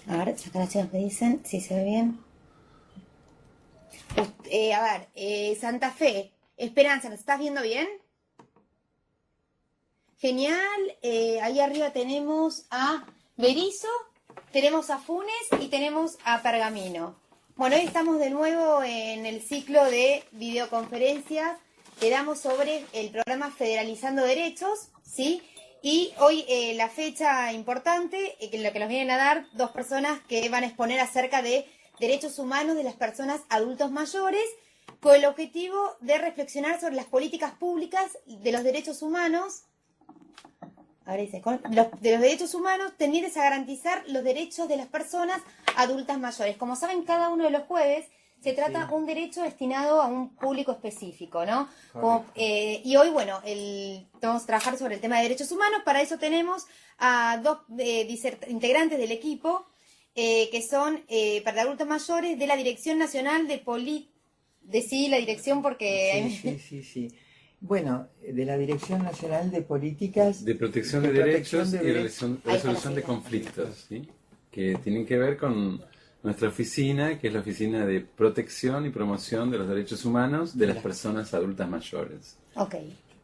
A ver, acá las chicas me dicen si se ve bien. Santa Fe, Esperanza, ¿nos estás viendo bien? Genial. Ahí arriba tenemos a Berizo, tenemos a Funes y tenemos a Pergamino. Bueno, hoy estamos de nuevo en el ciclo de videoconferencias que damos sobre el programa Federalizando Derechos, ¿sí? Y hoy la fecha importante, lo que nos vienen a dar dos personas que van a exponer acerca de derechos humanos de las personas adultos mayores, con el objetivo de reflexionar sobre las políticas públicas de los derechos humanos. Ahora dice, de los derechos humanos tendientes a garantizar los derechos de las personas adultas mayores. Como saben, cada uno de los jueves se trata un derecho destinado a un público específico, ¿no? Y hoy, bueno, vamos a trabajar sobre el tema de derechos humanos. Para eso tenemos a dos integrantes del equipo, que son para adultos mayores de la Dirección Nacional de Decí la dirección porque... Sí. Bueno, de la Dirección Nacional de Políticas de Protección de Derechos y Resolución de Conflictos, ¿sí? Que tienen que ver con nuestra oficina, que es la Oficina de Protección y Promoción de los Derechos Humanos de las Personas Adultas Mayores. Ok.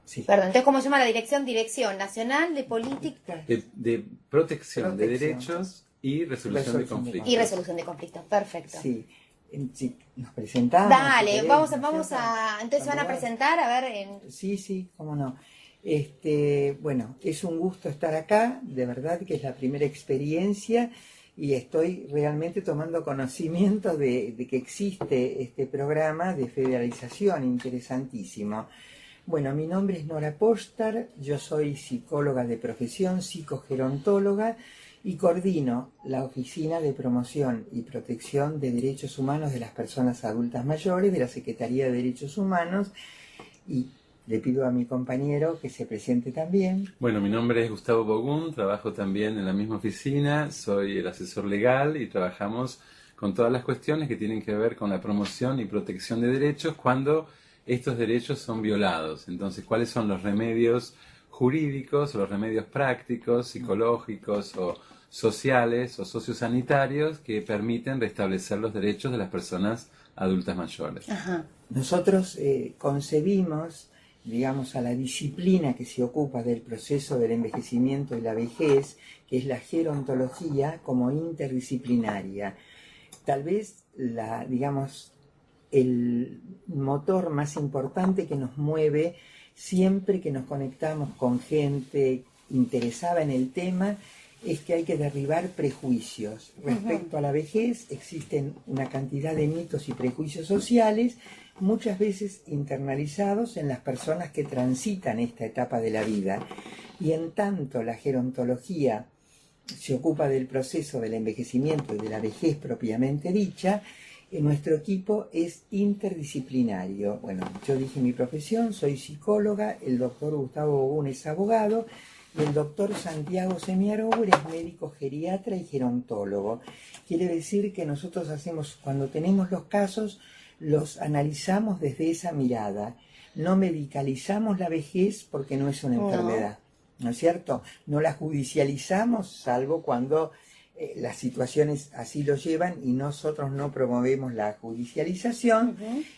Sí. Perdón, entonces, ¿cómo se llama la dirección? Dirección Nacional de Política... De protección de Derechos y Resolución de Conflictos. Y Resolución de Conflictos, perfecto. Sí. Sí, nos presentamos. Dale, vamos a... Entonces van a presentar, a ver... Sí, cómo no. Bueno, es un gusto estar acá, de verdad que es la primera experiencia y estoy realmente tomando conocimiento de que existe este programa de federalización interesantísimo. Bueno, mi nombre es Nora Postar, yo soy psicóloga de profesión, psicogerontóloga, y coordino la Oficina de Promoción y Protección de Derechos Humanos de las Personas Adultas Mayores de la Secretaría de Derechos Humanos, y le pido a mi compañero que se presente también. Bueno, mi nombre es Gustavo Bogún, trabajo también en la misma oficina, soy el asesor legal y trabajamos con todas las cuestiones que tienen que ver con la promoción y protección de derechos cuando estos derechos son violados. Entonces, ¿cuáles son los remedios jurídicos, los remedios prácticos, psicológicos o sociales o sociosanitarios que permiten restablecer los derechos de las personas adultas mayores? Ajá. Nosotros concebimos, digamos, a la disciplina que se ocupa del proceso del envejecimiento y la vejez, que es la gerontología, como interdisciplinaria. Tal vez el motor más importante que nos mueve siempre que nos conectamos con gente interesada en el tema es que hay que derribar prejuicios. Respecto a la vejez existen una cantidad de mitos y prejuicios sociales, muchas veces internalizados en las personas que transitan esta etapa de la vida. Y en tanto la gerontología se ocupa del proceso del envejecimiento y de la vejez propiamente dicha, nuestro equipo es interdisciplinario. Bueno, yo dije mi profesión, soy psicóloga, el doctor Gustavo Bogún es abogado y el doctor Santiago Semiarour es médico geriatra y gerontólogo. Quiere decir que nosotros cuando tenemos los casos, los analizamos desde esa mirada. No medicalizamos la vejez porque no es una enfermedad, ¿no es cierto? No la judicializamos, salvo cuando las situaciones así lo llevan y nosotros no promovemos la judicialización,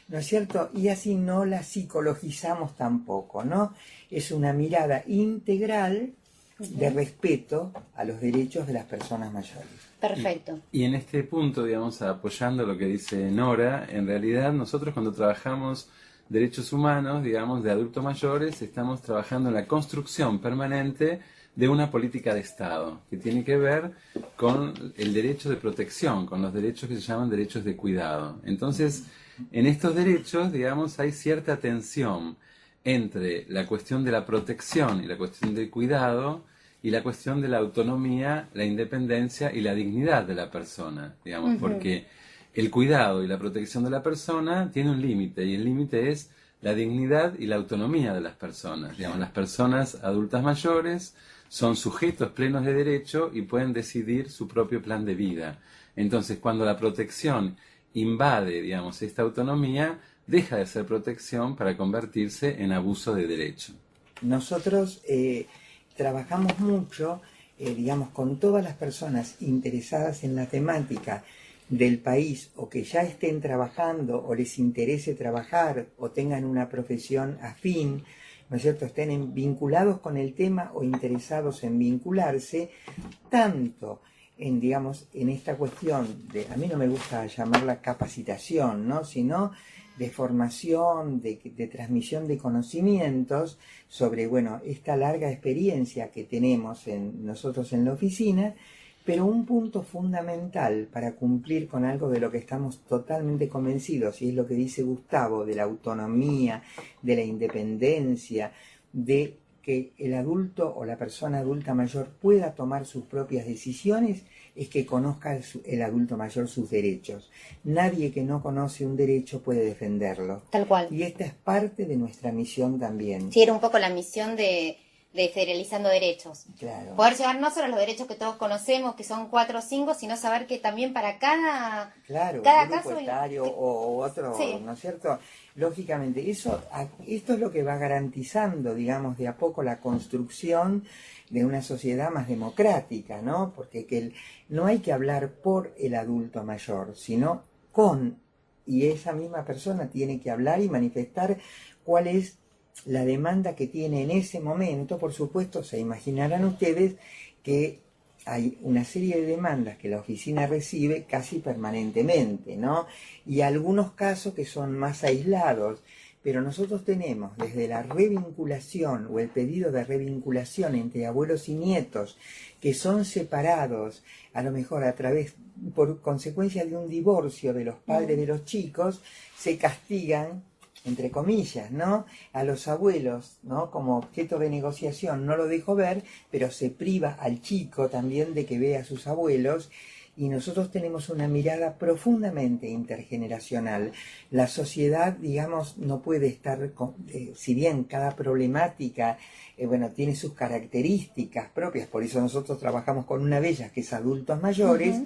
¿no es cierto? Y así no la psicologizamos tampoco, ¿no? Es una mirada integral de respeto a los derechos de las personas mayores. Perfecto. Y en este punto, digamos, apoyando lo que dice Nora, en realidad nosotros cuando trabajamos derechos humanos, digamos, de adultos mayores, estamos trabajando en la construcción permanente de una política de Estado que tiene que ver con el derecho de protección, con los derechos que se llaman derechos de cuidado. Entonces, en estos derechos, digamos, hay cierta tensión entre la cuestión de la protección y la cuestión del cuidado y la cuestión de la autonomía, la independencia y la dignidad de la persona, digamos, porque el cuidado y la protección de la persona tiene un límite, y el límite es la dignidad y la autonomía de las personas. Digamos, las personas adultas mayores son sujetos plenos de derecho y pueden decidir su propio plan de vida. Entonces, cuando la protección invade, digamos, esta autonomía, deja de ser protección para convertirse en abuso de derecho. Nosotros trabajamos mucho digamos, con todas las personas interesadas en la temática del país o que ya estén trabajando o les interese trabajar o tengan una profesión afín, ¿no es cierto?, estén vinculados con el tema o interesados en vincularse, tanto en, digamos, en esta cuestión de, a mí no me gusta llamarla capacitación, ¿no?, sino de formación, de transmisión de conocimientos sobre, bueno, esta larga experiencia que tenemos nosotros en la oficina, pero un punto fundamental para cumplir con algo de lo que estamos totalmente convencidos, y es lo que dice Gustavo, de la autonomía, de la independencia, de que el adulto o la persona adulta mayor pueda tomar sus propias decisiones, es que conozca el adulto mayor sus derechos. Nadie que no conoce un derecho puede defenderlo. Tal cual. Y esta es parte de nuestra misión también. Sí, era un poco la misión de Federalizando Derechos. Claro. Poder llevar no solo los derechos que todos conocemos, que son 4 o 5, sino saber que también para cada grupo caso etario o otro, sí. ¿no es cierto? Lógicamente, esto es lo que va garantizando, digamos, de a poco la construcción de una sociedad más democrática, ¿no? Porque no hay que hablar por el adulto mayor, sino con, y esa misma persona tiene que hablar y manifestar cuál es la demanda que tiene en ese momento. Por supuesto, se imaginarán ustedes que hay una serie de demandas que la oficina recibe casi permanentemente, ¿no? Y algunos casos que son más aislados, pero nosotros tenemos desde la revinculación o el pedido de revinculación entre abuelos y nietos que son separados, a lo mejor por consecuencia de un divorcio de los padres de los chicos, se castigan, entre comillas, ¿no?, a los abuelos, ¿no?, como objeto de negociación. No lo dejo ver, pero se priva al chico también de que vea a sus abuelos. Y nosotros tenemos una mirada profundamente intergeneracional. La sociedad, digamos, no puede estar, si bien cada problemática, tiene sus características propias, por eso nosotros trabajamos con una de ellas, que es adultos mayores.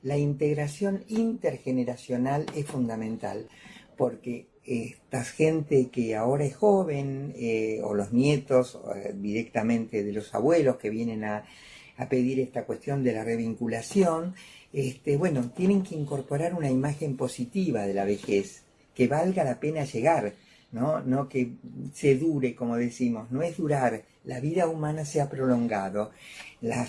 La integración intergeneracional es fundamental, porque esta gente que ahora es joven, o los nietos directamente de los abuelos que vienen a pedir esta cuestión de la revinculación, tienen que incorporar una imagen positiva de la vejez, que valga la pena llegar, no que se dure, como decimos, no es durar, la vida humana se ha prolongado, la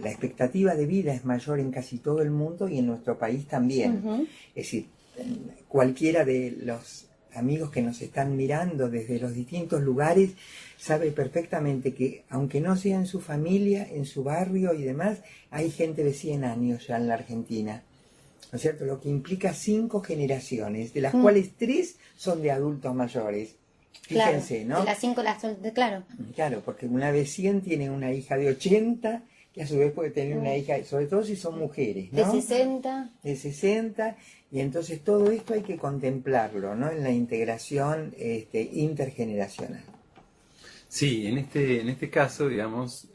expectativa de vida es mayor en casi todo el mundo y en nuestro país también. Es decir, cualquiera de los amigos que nos están mirando desde los distintos lugares sabe perfectamente que, aunque no sea en su familia, en su barrio y demás, hay gente de 100 años ya en la Argentina, ¿no es cierto? Lo que implica 5 generaciones, de las cuales 3 son de adultos mayores. Fíjense, claro, ¿no? De las 5, claro. Claro, porque una de 100 tiene una hija de 80, que a su vez puede tener una hija, sobre todo si son mujeres, ¿no? De 60. De 60, y entonces todo esto hay que contemplarlo, ¿no?, en la integración intergeneracional. Sí, en este caso, digamos,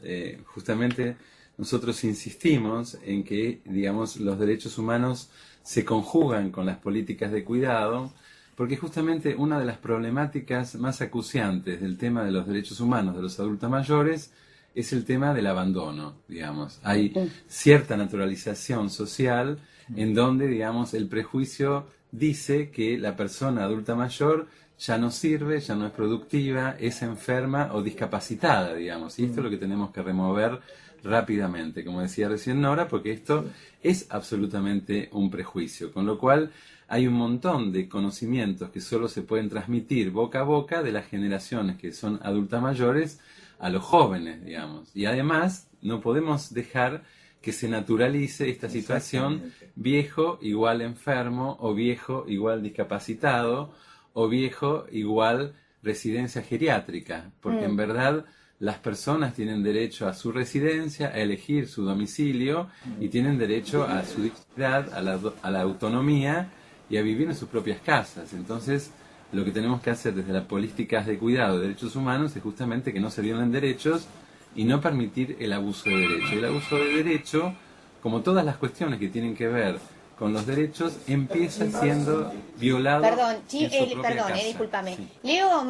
justamente nosotros insistimos en que, digamos, los derechos humanos se conjugan con las políticas de cuidado, porque justamente una de las problemáticas más acuciantes del tema de los derechos humanos de los adultos mayores es el tema del abandono, digamos. Hay cierta naturalización social en donde, digamos, el prejuicio dice que la persona adulta mayor ya no sirve, ya no es productiva, es enferma o discapacitada, digamos. Y esto es lo que tenemos que remover rápidamente, como decía recién Nora, porque esto es absolutamente un prejuicio. Con lo cual hay un montón de conocimientos que solo se pueden transmitir boca a boca de las generaciones que son adultas mayores a los jóvenes, digamos. Y además no podemos dejar que se naturalice esta situación, viejo igual enfermo, o viejo igual discapacitado, o viejo igual residencia geriátrica, porque en verdad las personas tienen derecho a su residencia, a elegir su domicilio, y tienen derecho a su dignidad, a la autonomía y a vivir en sus propias casas. Entonces, lo que tenemos que hacer desde las políticas de cuidado de derechos humanos es justamente que no se violen derechos y no permitir el abuso de derecho. El abuso de derecho, como todas las cuestiones que tienen que ver con los derechos, empieza siendo violado. Perdón, en su propia casa. discúlpame. Sí. Leo,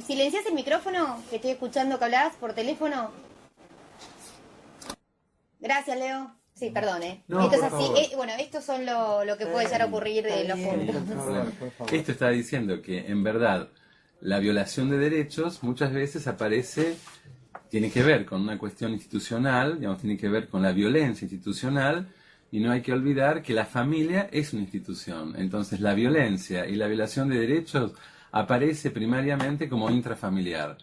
¿Silencias el micrófono? Que estoy escuchando que hablas por teléfono. Gracias, Leo. Sí, perdón, No, esto es por así. favor. Bueno, estos son lo que puede llegar a ocurrir de los puntos. Por favor. Esto está diciendo que en verdad la violación de derechos muchas veces aparece, tiene que ver con una cuestión institucional, digamos, tiene que ver con la violencia institucional, y no hay que olvidar que la familia es una institución. Entonces la violencia y la violación de derechos aparece primariamente como intrafamiliar.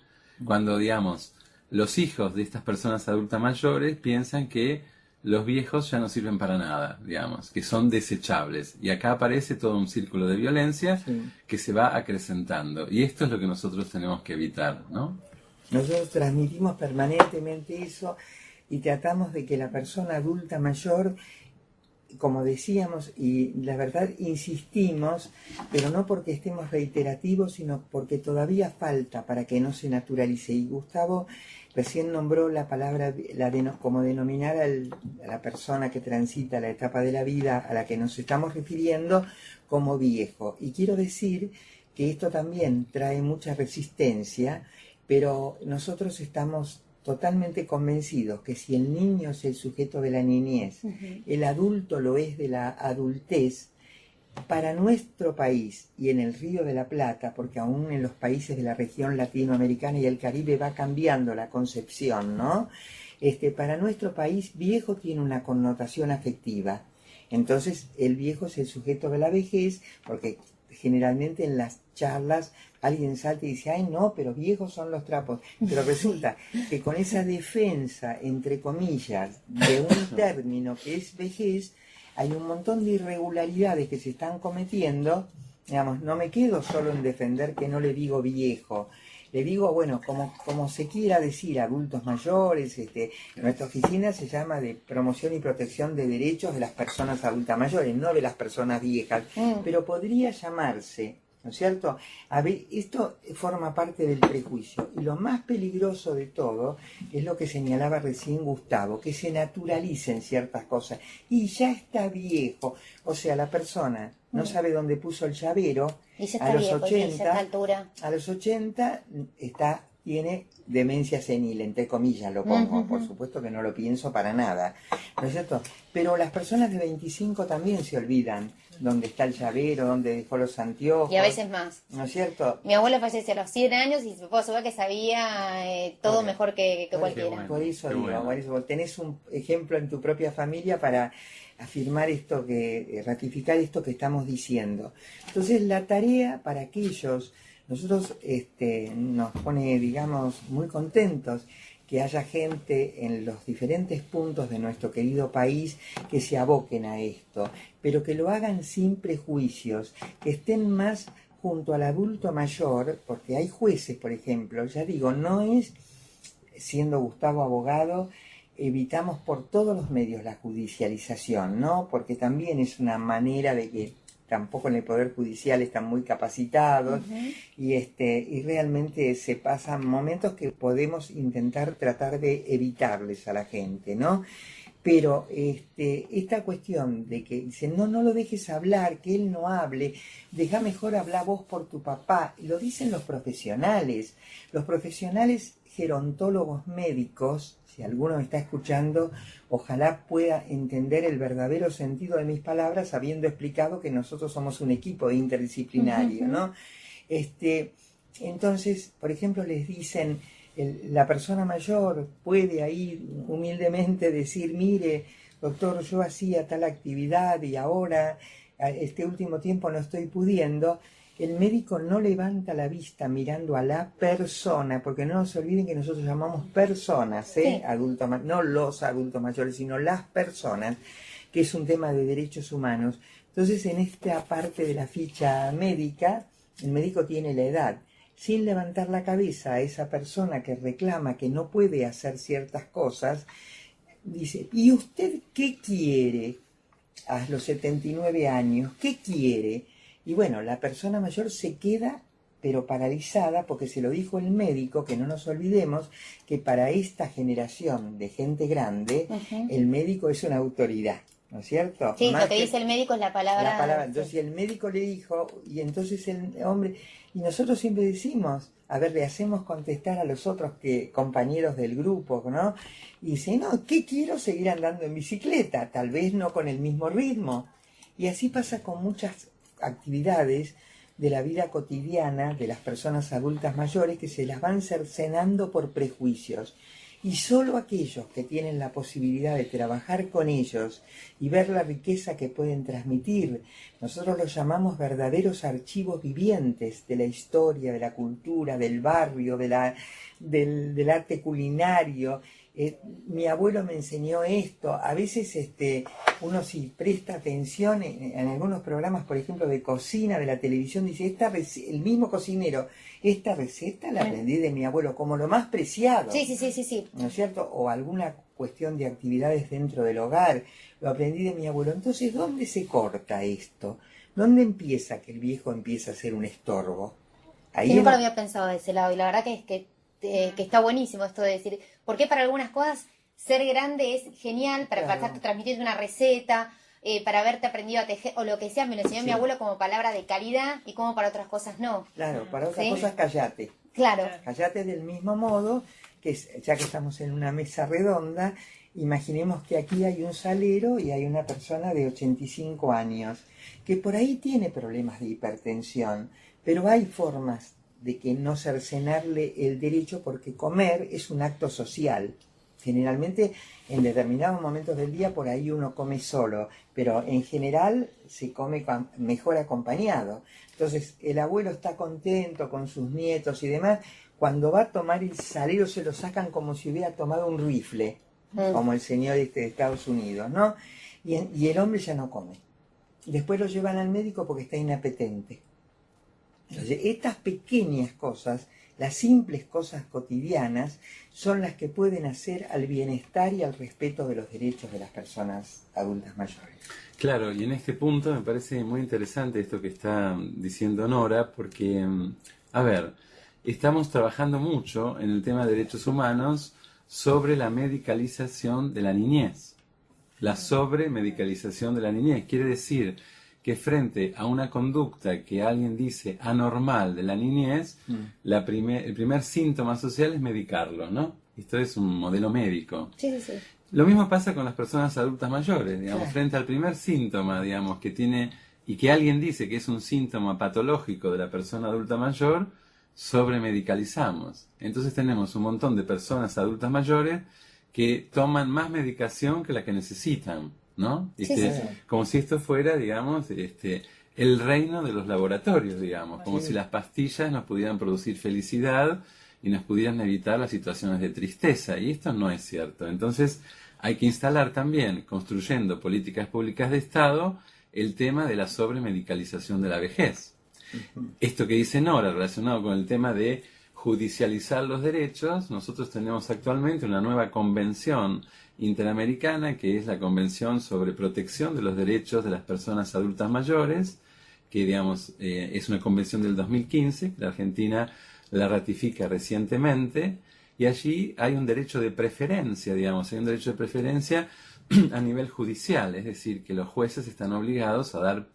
Cuando, digamos, los hijos de estas personas adultas mayores piensan que los viejos ya no sirven para nada, digamos, que son desechables. Y acá aparece todo un círculo de violencia que se va acrecentando. Y esto es lo que nosotros tenemos que evitar, ¿no? Nosotros transmitimos permanentemente eso y tratamos de que la persona adulta mayor, como decíamos, y la verdad insistimos, pero no porque estemos reiterativos, sino porque todavía falta para que no se naturalice. Y Gustavo recién nombró la palabra, como denominar a la persona que transita la etapa de la vida a la que nos estamos refiriendo como viejo. Y quiero decir que esto también trae mucha resistencia, pero nosotros estamos totalmente convencidos que si el niño es el sujeto de la niñez, el adulto lo es de la adultez, para nuestro país y en el Río de la Plata, porque aún en los países de la región latinoamericana y el Caribe va cambiando la concepción, ¿no? Para nuestro país, viejo tiene una connotación afectiva. Entonces, el viejo es el sujeto de la vejez, porque generalmente en las charlas alguien salta y dice, ay no, pero viejos son los trapos. Pero resulta que con esa defensa, entre comillas, de un término que es vejez, hay un montón de irregularidades que se están cometiendo. Digamos, no me quedo solo en defender que no le digo viejo. Le digo, bueno, como se quiera decir, adultos mayores, nuestra oficina se llama de promoción y protección de derechos de las personas adultas mayores, no de las personas viejas, pero podría llamarse, ¿no es cierto? A ver, esto forma parte del prejuicio, y lo más peligroso de todo es lo que señalaba recién Gustavo, que se naturalicen ciertas cosas, y ya está viejo, o sea, la persona no sabe dónde puso el llavero. A los 80, a los 80 tiene demencia senil, entre comillas lo pongo, por supuesto que no lo pienso para nada, ¿no es cierto? Pero las personas de 25 también se olvidan dónde está el llavero, dónde dejó los anteojos. Y a veces más. ¿No es cierto? Mi abuela falleció a los 100 años y se puedo asegurar que sabía todo mejor que cualquiera. Bueno, por eso digo, bueno. por eso, tenés un ejemplo en tu propia familia para afirmar esto, ratificar esto que estamos diciendo. Entonces la tarea para aquellos, nosotros nos pone, digamos, muy contentos que haya gente en los diferentes puntos de nuestro querido país que se aboquen a esto, pero que lo hagan sin prejuicios, que estén más junto al adulto mayor, porque hay jueces, por ejemplo, ya digo, no es, siendo Gustavo abogado, evitamos por todos los medios la judicialización, ¿no? Porque también es una manera de que tampoco en el Poder Judicial están muy capacitados y realmente se pasan momentos que podemos intentar tratar de evitarles a la gente, ¿no? Pero esta cuestión de que dicen, no lo dejes hablar, que él no hable, deja mejor hablar vos por tu papá, y lo dicen los profesionales gerontólogos médicos. Si alguno me está escuchando, ojalá pueda entender el verdadero sentido de mis palabras, habiendo explicado que nosotros somos un equipo interdisciplinario, ¿no? Entonces, por ejemplo, les dicen, la persona mayor puede ahí humildemente decir, mire, doctor, yo hacía tal actividad y ahora, este último tiempo no estoy pudiendo. El médico no levanta la vista mirando a la persona, porque no se olviden que nosotros llamamos personas, Sí. No los adultos mayores, sino las personas, que es un tema de derechos humanos. Entonces, en esta parte de la ficha médica, el médico tiene la edad. Sin levantar la cabeza a esa persona que reclama que no puede hacer ciertas cosas, dice, ¿y usted qué quiere a los 79 años? ¿Qué quiere? Y bueno, la persona mayor se queda pero paralizada porque se lo dijo el médico, que no nos olvidemos que para esta generación de gente grande, el médico es una autoridad, ¿no es cierto? Sí, Más lo que dice el médico es la palabra. entonces el médico le dijo, y entonces el hombre, y nosotros siempre decimos, A ver, le hacemos contestar a los otros compañeros del grupo, ¿no? Y dice, no, ¿qué quiero seguir andando en bicicleta? Tal vez no con el mismo ritmo. Y así pasa con muchas actividades de la vida cotidiana de las personas adultas mayores que se las van cercenando por prejuicios. Y solo aquellos que tienen la posibilidad de trabajar con ellos y ver la riqueza que pueden transmitir, nosotros los llamamos verdaderos archivos vivientes de la historia, de la cultura, del barrio, del arte culinario. Mi abuelo me enseñó esto. A veces uno si presta atención en algunos programas, por ejemplo, de cocina de la televisión, dice, el mismo cocinero, esta receta la aprendí de mi abuelo, como lo más preciado. Sí. ¿No es cierto? O alguna cuestión de actividades dentro del hogar, lo aprendí de mi abuelo. Entonces, ¿dónde se corta esto? ¿Dónde empieza que el viejo empieza a ser un estorbo? Yo nunca lo había pensado de ese lado, y la verdad que está buenísimo esto de decir, porque para algunas cosas ser grande es genial, para transmitirte una receta, para haberte aprendido a tejer, o lo que sea, me lo enseñó mi abuelo como palabra de calidad, y como para otras cosas no. Claro, para otras cosas callate. Claro. Callate del mismo modo, que ya que estamos en una mesa redonda, imaginemos que aquí hay un salero y hay una persona de 85 años, que por ahí tiene problemas de hipertensión, pero hay formas de que no cercenarle el derecho, porque comer es un acto social. Generalmente en determinados momentos del día por ahí uno come solo, pero en general se come mejor acompañado. Entonces el abuelo está contento con sus nietos y demás, cuando va a tomar el salero se lo sacan como si hubiera tomado un rifle, como el señor de Estados Unidos, ¿no? Y el hombre ya no come. Después lo llevan al médico porque está inapetente. Entonces, estas pequeñas cosas, las simples cosas cotidianas, son las que pueden hacer al bienestar y al respeto de los derechos de las personas adultas mayores. Claro, y en este punto me parece muy interesante esto que está diciendo Nora, porque, a ver, estamos trabajando mucho en el tema de derechos humanos sobre la medicalización de la niñez. La sobremedicalización de la niñez quiere decir que frente a una conducta que alguien dice anormal de la niñez, el primer síntoma social es medicarlo, ¿no? Esto es un modelo médico. Sí. Lo mismo pasa con las personas adultas mayores, digamos, frente al primer síntoma, digamos, que tiene, y que alguien dice que es un síntoma patológico de la persona adulta mayor, sobremedicalizamos. Entonces tenemos un montón de personas adultas mayores que toman más medicación que la que necesitan, ¿no? Como si esto fuera, digamos, el reino de los laboratorios, digamos, como si las pastillas nos pudieran producir felicidad y nos pudieran evitar las situaciones de tristeza, y esto no es cierto. Entonces hay que instalar también, construyendo políticas públicas de Estado, el tema de la sobremedicalización de la vejez. Esto que dice Nora, relacionado con el tema de judicializar los derechos, nosotros tenemos actualmente una nueva convención interamericana, que es la Convención sobre Protección de los Derechos de las Personas Adultas Mayores, que digamos es una convención del 2015, la Argentina la ratifica recientemente, y allí hay un derecho de preferencia, digamos, hay un derecho de preferencia a nivel judicial, es decir, que los jueces están obligados a dar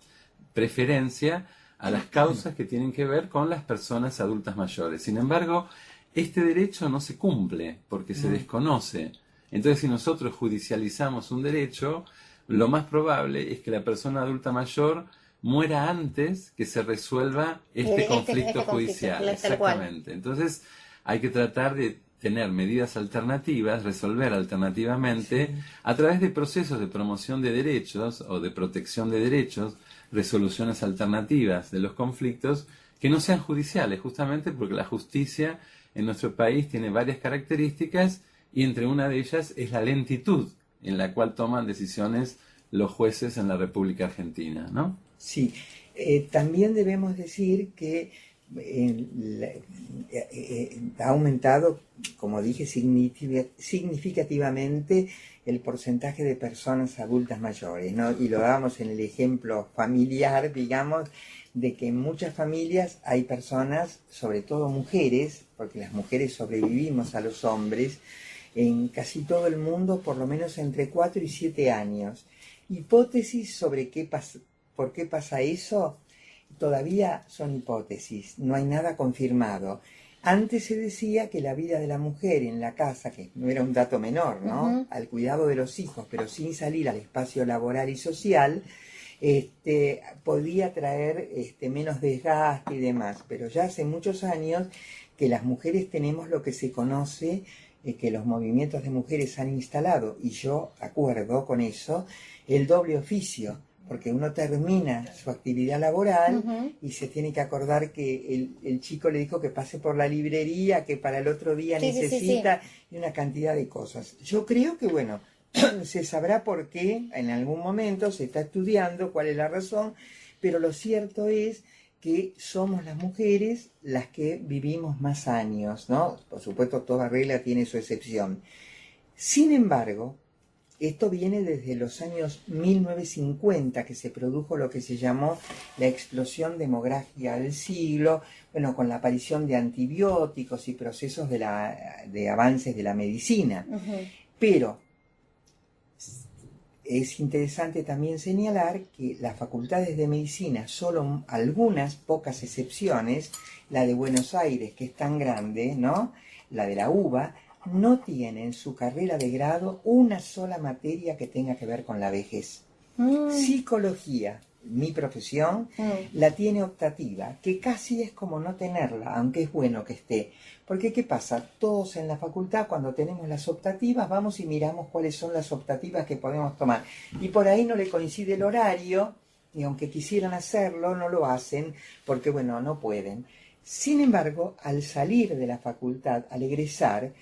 preferencia a las causas que tienen que ver con las personas adultas mayores. Sin embargo, este derecho no se cumple porque se desconoce. Entonces, si nosotros judicializamos un derecho, lo más probable es que la persona adulta mayor muera antes que se resuelva este conflicto judicial. Exactamente. Entonces, hay que tratar de tener medidas alternativas, resolver alternativamente, a través de procesos de promoción de derechos o de protección de derechos, resoluciones alternativas de los conflictos que no sean judiciales, justamente porque la justicia en nuestro país tiene varias características, y entre una de ellas es la lentitud en la cual toman decisiones los jueces en la República Argentina, ¿no? Sí, también debemos decir que ha aumentado, como dije, significativamente el porcentaje de personas adultas mayores, ¿no? Y lo dábamos en el ejemplo familiar, digamos, de que en muchas familias hay personas, sobre todo mujeres, porque las mujeres sobrevivimos a los hombres, en casi todo el mundo, por lo menos entre 4 y 7 años. Hipótesis sobre por qué pasa eso, todavía son hipótesis, no hay nada confirmado. Antes se decía que la vida de la mujer en la casa, que no era un dato menor, ¿no? Ujú. Al cuidado de los hijos, pero sin salir al espacio laboral y social, podía traer menos desgaste y demás. Pero ya hace muchos años que las mujeres tenemos lo que se conoce, que los movimientos de mujeres han instalado, y yo acuerdo con eso, el doble oficio. Porque uno termina su actividad laboral Ujú. y se tiene que acordar que el chico le dijo que pase por la librería, que para el otro día Sí, sí, sí, sí. necesita, y una cantidad de cosas. Yo creo que, bueno, se sabrá por qué en algún momento, se está estudiando cuál es la razón, pero lo cierto es que somos las mujeres las que vivimos más años, ¿no? Por supuesto, toda regla tiene su excepción. Sin embargo, esto viene desde los años 1950, que se produjo lo que se llamó la explosión demográfica del siglo, bueno, con la aparición de antibióticos y procesos de avances de la medicina. Ujú. Pero es interesante también señalar que las facultades de medicina, solo algunas pocas excepciones, la de Buenos Aires, que es tan grande, ¿no? La de la UBA, no tiene en su carrera de grado una sola materia que tenga que ver con la vejez. Psicología, mi profesión, la tiene optativa, que casi es como no tenerla, aunque es bueno que esté. Porque ¿qué pasa? Todos en la facultad, cuando tenemos las optativas, vamos y miramos cuáles son las optativas que podemos tomar. Y por ahí no le coincide el horario, y aunque quisieran hacerlo, no lo hacen, porque bueno, no pueden. Sin embargo, al salir de la facultad, al egresar,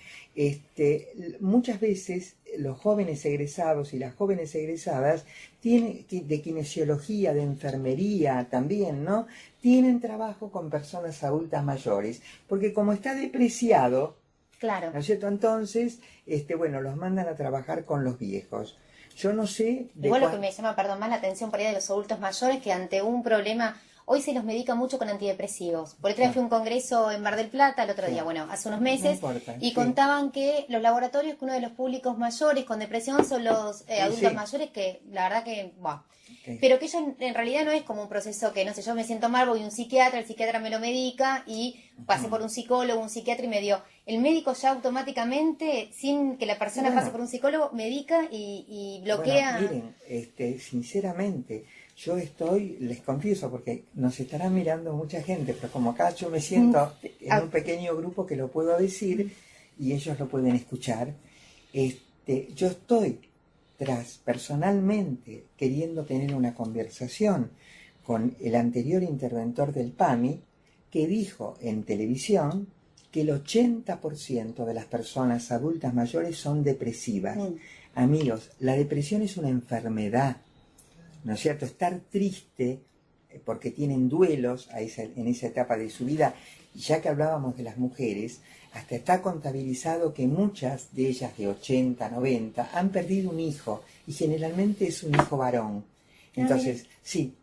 muchas veces los jóvenes egresados y las jóvenes egresadas tienen, de kinesiología, de enfermería también, ¿no? Tienen trabajo con personas adultas mayores, porque como está depreciado, Claro. ¿no es cierto? Entonces, bueno, los mandan a trabajar con los viejos. Yo no sé... Igual lo que me llama, perdón, más la atención por ahí de los adultos mayores, que ante un problema, hoy se los medica mucho con antidepresivos. Por otra vez fui a un congreso en Mar del Plata el otro día, bueno, hace unos meses, importa, y sí. contaban que los laboratorios, que uno de los públicos mayores con depresión son los adultos sí. mayores, que la verdad que, buah. Ok. Pero que ellos en realidad no es como un proceso que, no sé, yo me siento mal, voy a un psiquiatra, el psiquiatra me lo medica y pasé por un psicólogo, un psiquiatra y me dio. El médico ya automáticamente, sin que la persona Bueno. pase por un psicólogo, medica y bloquea. Bueno, miren, sinceramente, yo les confieso, porque nos estará mirando mucha gente, pero como acá yo me siento en un pequeño grupo que lo puedo decir y ellos lo pueden escuchar, yo estoy personalmente queriendo tener una conversación con el anterior interventor del PAMI, que dijo en televisión que el 80% de las personas adultas mayores son depresivas. Amigos, la depresión es una enfermedad, ¿no es cierto? Estar triste porque tienen duelos en esa etapa de su vida, y ya que hablábamos de las mujeres, hasta está contabilizado que muchas de ellas de 80, 90 han perdido un hijo, y generalmente es un hijo varón. Entonces, sí,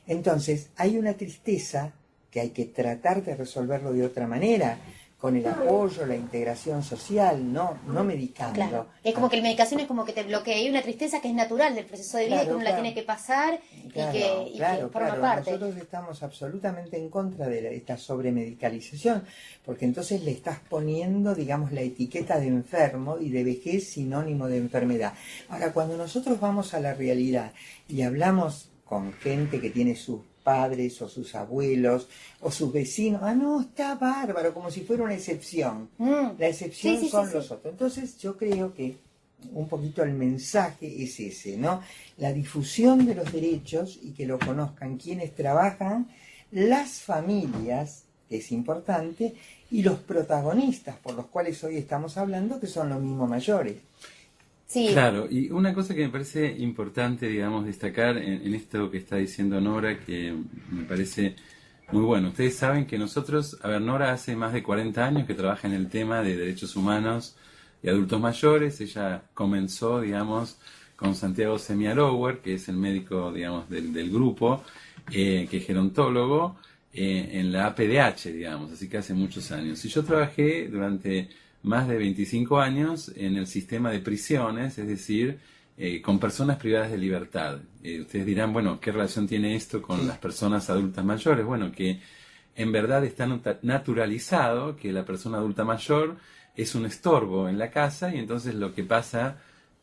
entonces hay una tristeza que hay que tratar de resolverlo de otra manera, con el apoyo, la integración social, no medicando. Claro. Es como que la medicación es como que te bloquea. Hay una tristeza que es natural del proceso de vida, Claro, que uno la claro. tiene que pasar y que forma parte. Nosotros estamos absolutamente en contra de esta sobremedicalización, porque entonces le estás poniendo, digamos, la etiqueta de enfermo y de vejez sinónimo de enfermedad. Ahora, cuando nosotros vamos a la realidad y hablamos con gente que tiene sus padres o sus abuelos o sus vecinos, no, está bárbaro, como si fuera una excepción. La excepción son los otros. Entonces yo creo que un poquito el mensaje es ese, ¿no? La difusión de los derechos y que lo conozcan quienes trabajan, las familias, que es importante, y los protagonistas por los cuales hoy estamos hablando, que son los mismos mayores. Sí. Claro, y una cosa que me parece importante, digamos, destacar en esto que está diciendo Nora, que me parece muy bueno. Ustedes saben que nosotros, Nora hace más de 40 años que trabaja en el tema de derechos humanos y adultos mayores. Ella comenzó, digamos, con Santiago Semialower, que es el médico, digamos, del grupo, que es gerontólogo, en la APDH, digamos, así que hace muchos años. Y yo trabajé durante más de 25 años en el sistema de prisiones, es decir, con personas privadas de libertad. Ustedes dirán, bueno, ¿qué relación tiene esto con las personas adultas mayores? Bueno, que en verdad está naturalizado que la persona adulta mayor es un estorbo en la casa, y entonces lo que pasa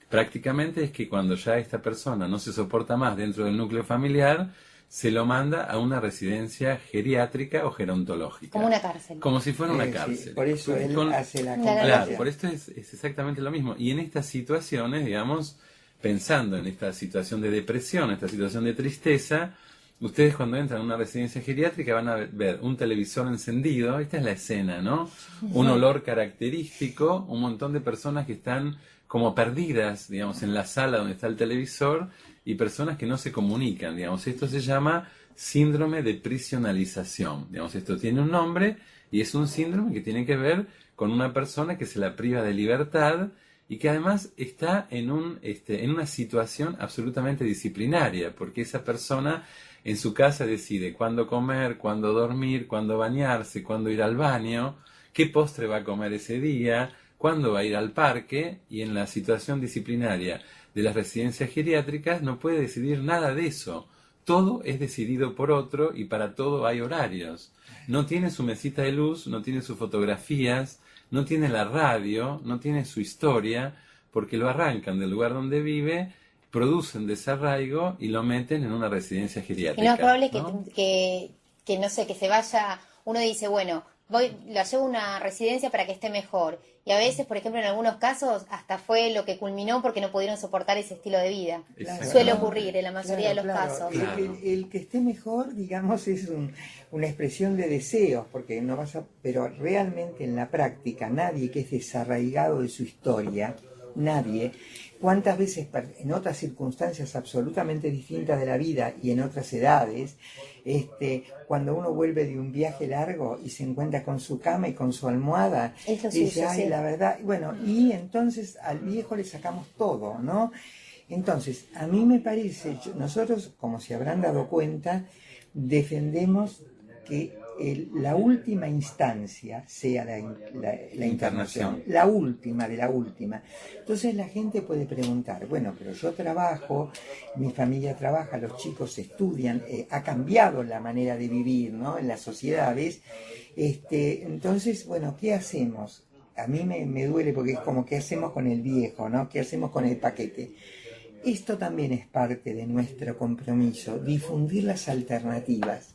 prácticamente es que cuando ya esta persona no se soporta más dentro del núcleo familiar, se lo manda a una residencia geriátrica o gerontológica. Como una cárcel. Como si fuera una Sí, cárcel. por eso él hace la Claro, Claro, por esto es exactamente lo mismo. Y en estas situaciones, digamos, pensando en esta situación de depresión, esta situación de tristeza, ustedes cuando entran a una residencia geriátrica van a ver un televisor encendido, esta es la escena, ¿no? Un olor característico, un montón de personas que están como perdidas, digamos, en la sala donde está el televisor, y personas que no se comunican, digamos. Esto se llama síndrome de prisionalización, digamos. Esto tiene un nombre y es un síndrome que tiene que ver con una persona que se la priva de libertad y que además está en una situación absolutamente disciplinaria, porque esa persona en su casa decide cuándo comer, cuándo dormir, cuándo bañarse, cuándo ir al baño, qué postre va a comer ese día, cuándo va a ir al parque, y en la situación disciplinaria de las residencias geriátricas no puede decidir nada de eso. Todo es decidido por otro y para todo hay horarios. No tiene su mesita de luz, no tiene sus fotografías, no tiene la radio, no tiene su historia, porque lo arrancan del lugar donde vive, producen desarraigo y lo meten en una residencia Y geriátrica. no es probable ¿no? que no sé, que se vaya, uno dice, bueno, lo llevo a una residencia para que esté mejor. Y a veces, por ejemplo, en algunos casos, hasta fue lo que culminó porque no pudieron soportar ese estilo de vida. Exacto. Suele ocurrir en la mayoría de los casos. Claro. El que esté mejor, digamos, es una expresión de deseos, porque no vas a, pero realmente en la práctica nadie que es desarraigado de su historia, nadie, cuántas veces en otras circunstancias absolutamente distintas de la vida y en otras edades, cuando uno vuelve de un viaje largo y se encuentra con su cama y con su almohada, Eso sí, dice, ay, sí. la verdad, bueno, y entonces al viejo le sacamos todo, ¿no? Entonces, a mí me parece, nosotros, como se habrán dado cuenta, defendemos que la última instancia sea la internación, la última de la última. Entonces la gente puede preguntar, bueno, pero yo trabajo, mi familia trabaja, los chicos estudian, ha cambiado la manera de vivir, ¿no?, en las sociedades. Entonces, bueno, ¿qué hacemos? A mí me duele porque es como, ¿qué hacemos con el viejo, ¿no? ¿Qué hacemos con el paquete? Esto también es parte de nuestro compromiso, difundir las alternativas.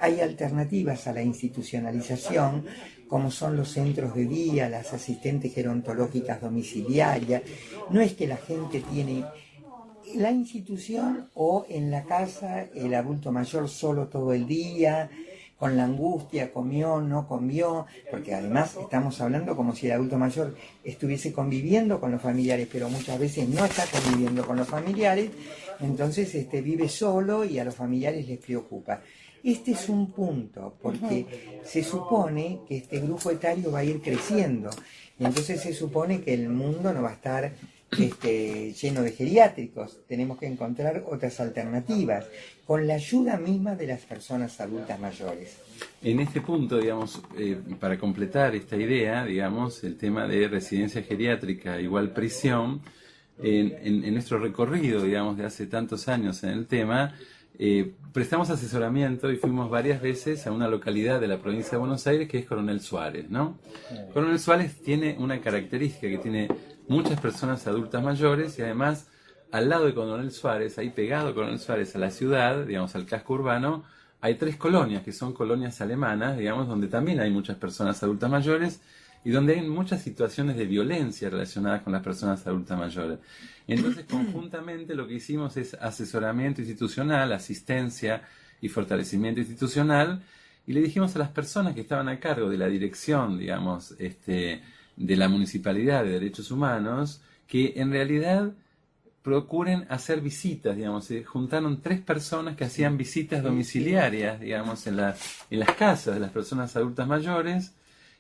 Hay alternativas a la institucionalización, como son los centros de día, las asistentes gerontológicas domiciliarias. No es que la gente tiene la institución o en la casa el adulto mayor solo todo el día, con la angustia, comió, no comió, porque además estamos hablando como si el adulto mayor estuviese conviviendo con los familiares, pero muchas veces no está conviviendo con los familiares, entonces vive solo y a los familiares les preocupa. Este es un punto, porque se supone que este grupo etario va a ir creciendo, y entonces se supone que el mundo no va a estar lleno de geriátricos, tenemos que encontrar otras alternativas, con la ayuda misma de las personas adultas mayores. En este punto, digamos, para completar esta idea, digamos, el tema de residencia geriátrica igual prisión, en nuestro recorrido, digamos, de hace tantos años en el tema, prestamos asesoramiento y fuimos varias veces a una localidad de la provincia de Buenos Aires que es Coronel Suárez, ¿no? Coronel Suárez tiene una característica que tiene muchas personas adultas mayores y además al lado de Coronel Suárez, ahí pegado a Coronel Suárez a la ciudad, digamos al casco urbano, hay 3 colonias que son colonias alemanas, digamos, donde también hay muchas personas adultas mayores y donde hay muchas situaciones de violencia relacionadas con las personas adultas mayores. Entonces, conjuntamente lo que hicimos es asesoramiento institucional, asistencia y fortalecimiento institucional, y le dijimos a las personas que estaban a cargo de la dirección, digamos, de la Municipalidad de Derechos Humanos, que en realidad procuren hacer visitas, digamos, se juntaron 3 personas que hacían visitas domiciliarias, digamos, en las casas de las personas adultas mayores,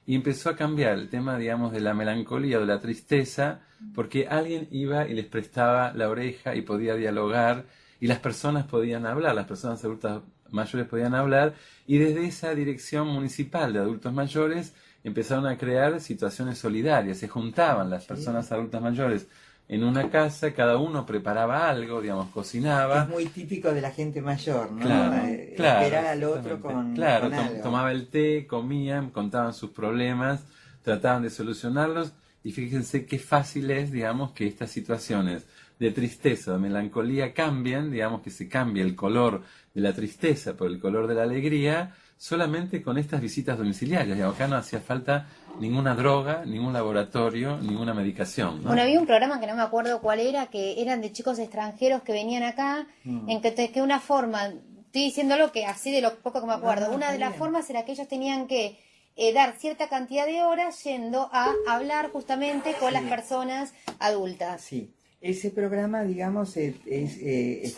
y empezó a cambiar el tema, digamos, de la melancolía o de la tristeza, porque alguien iba y les prestaba la oreja y podía dialogar, y las personas podían hablar, las personas adultas mayores podían hablar, y desde esa dirección municipal de adultos mayores empezaron a crear situaciones solidarias, se juntaban las personas adultas mayores en una casa, cada uno preparaba algo, digamos, cocinaba. Es muy típico de la gente mayor, ¿no? Claro, Esperar al otro exactamente. con algo. Tomaba el té, comían, contaban sus problemas, trataban de solucionarlos, y fíjense qué fácil es, digamos, que estas situaciones de tristeza, de melancolía cambien, digamos, que se cambie el color de la tristeza por el color de la alegría, solamente con estas visitas domiciliarias. Digamos, acá no hacía falta ninguna droga, ningún laboratorio, ninguna medicación, ¿no? Bueno, había un programa que no me acuerdo cuál era, que eran de chicos extranjeros que venían acá, en que una forma, estoy diciéndolo que así de lo poco que me acuerdo, No, una de está las bien. formas era que ellos tenían que dar cierta cantidad de horas yendo a hablar justamente con las personas adultas. Sí, ese programa, digamos,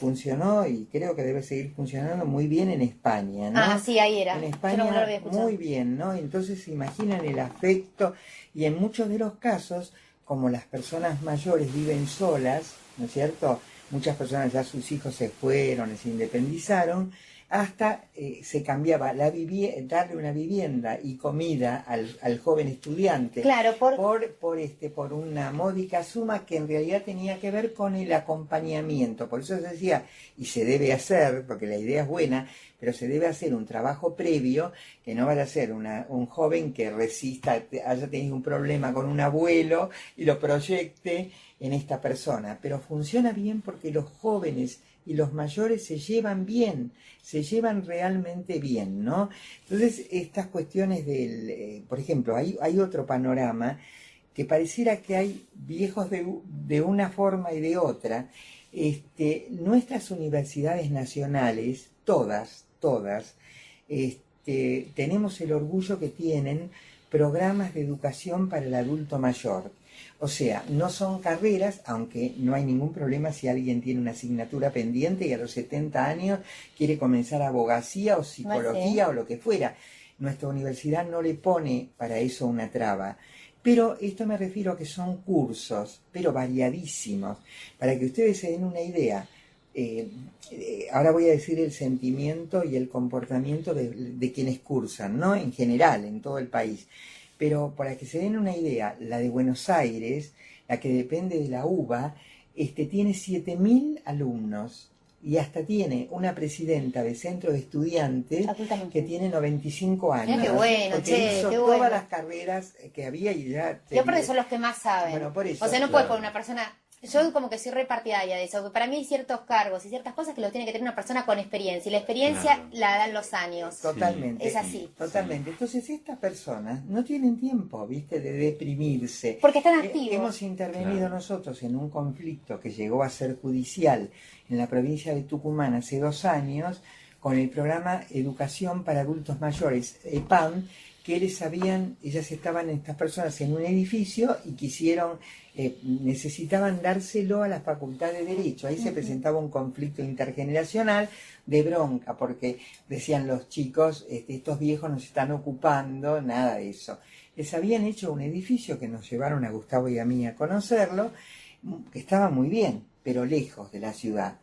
funcionó y creo que debe seguir funcionando muy bien en España, ¿no? Ah, sí, ahí era. En Yo España no lo había escuchado. muy bien, ¿no? Entonces se imaginan el afecto y en muchos de los casos, como las personas mayores viven solas, ¿no es cierto? Muchas personas ya sus hijos se fueron, se independizaron, hasta se cambiaba darle una vivienda y comida al joven estudiante Claro, por una módica suma que en realidad tenía que ver con el acompañamiento. Por eso se decía, y se debe hacer, porque la idea es buena, pero se debe hacer un trabajo previo, que no vaya a ser un joven que resista, haya tenido un problema con un abuelo y lo proyecte en esta persona. Pero funciona bien porque los jóvenes y los mayores se llevan bien, se llevan realmente bien, ¿no? Entonces, estas cuestiones por ejemplo, hay otro panorama que pareciera que hay viejos de una forma y de otra. Nuestras universidades nacionales, todas, tenemos el orgullo que tienen programas de educación para el adulto mayor. O sea, no son carreras, aunque no hay ningún problema si alguien tiene una asignatura pendiente y a los 70 años quiere comenzar abogacía o psicología o lo que fuera. Nuestra universidad no le pone para eso una traba. Pero esto me refiero a que son cursos, pero variadísimos. Para que ustedes se den una idea, ahora voy a decir el sentimiento y el comportamiento de quienes cursan, ¿no? En general, en todo el país. Pero para que se den una idea, la de Buenos Aires, la que depende de la UBA, tiene 7.000 alumnos y hasta tiene una presidenta de centro de estudiantes que tiene 95 años. Qué bueno, porque hizo qué todas bueno. las carreras que había y ya... Yo creo que son los que más saben. Bueno, por eso, o sea, no claro. puedes poner una persona... Yo como que soy repartidaria de eso. Para mí hay ciertos cargos y ciertas cosas que lo tiene que tener una persona con experiencia. Y la experiencia Claro. la dan los años. Totalmente. Es así. Totalmente. Entonces estas personas no tienen tiempo, ¿viste?, de deprimirse. Porque están activos. Hemos intervenido Claro. nosotros en un conflicto que llegó a ser judicial en la provincia de Tucumán hace 2 años con el programa Educación para Adultos Mayores, EPAM, que ellas estaban, estas personas, en un edificio y necesitaban dárselo a la Facultad de Derecho. Ahí se presentaba un conflicto intergeneracional de bronca, porque decían los chicos, estos viejos nos están ocupando, nada de eso. Les habían hecho un edificio que nos llevaron a Gustavo y a mí a conocerlo, que estaba muy bien, pero lejos de la ciudad.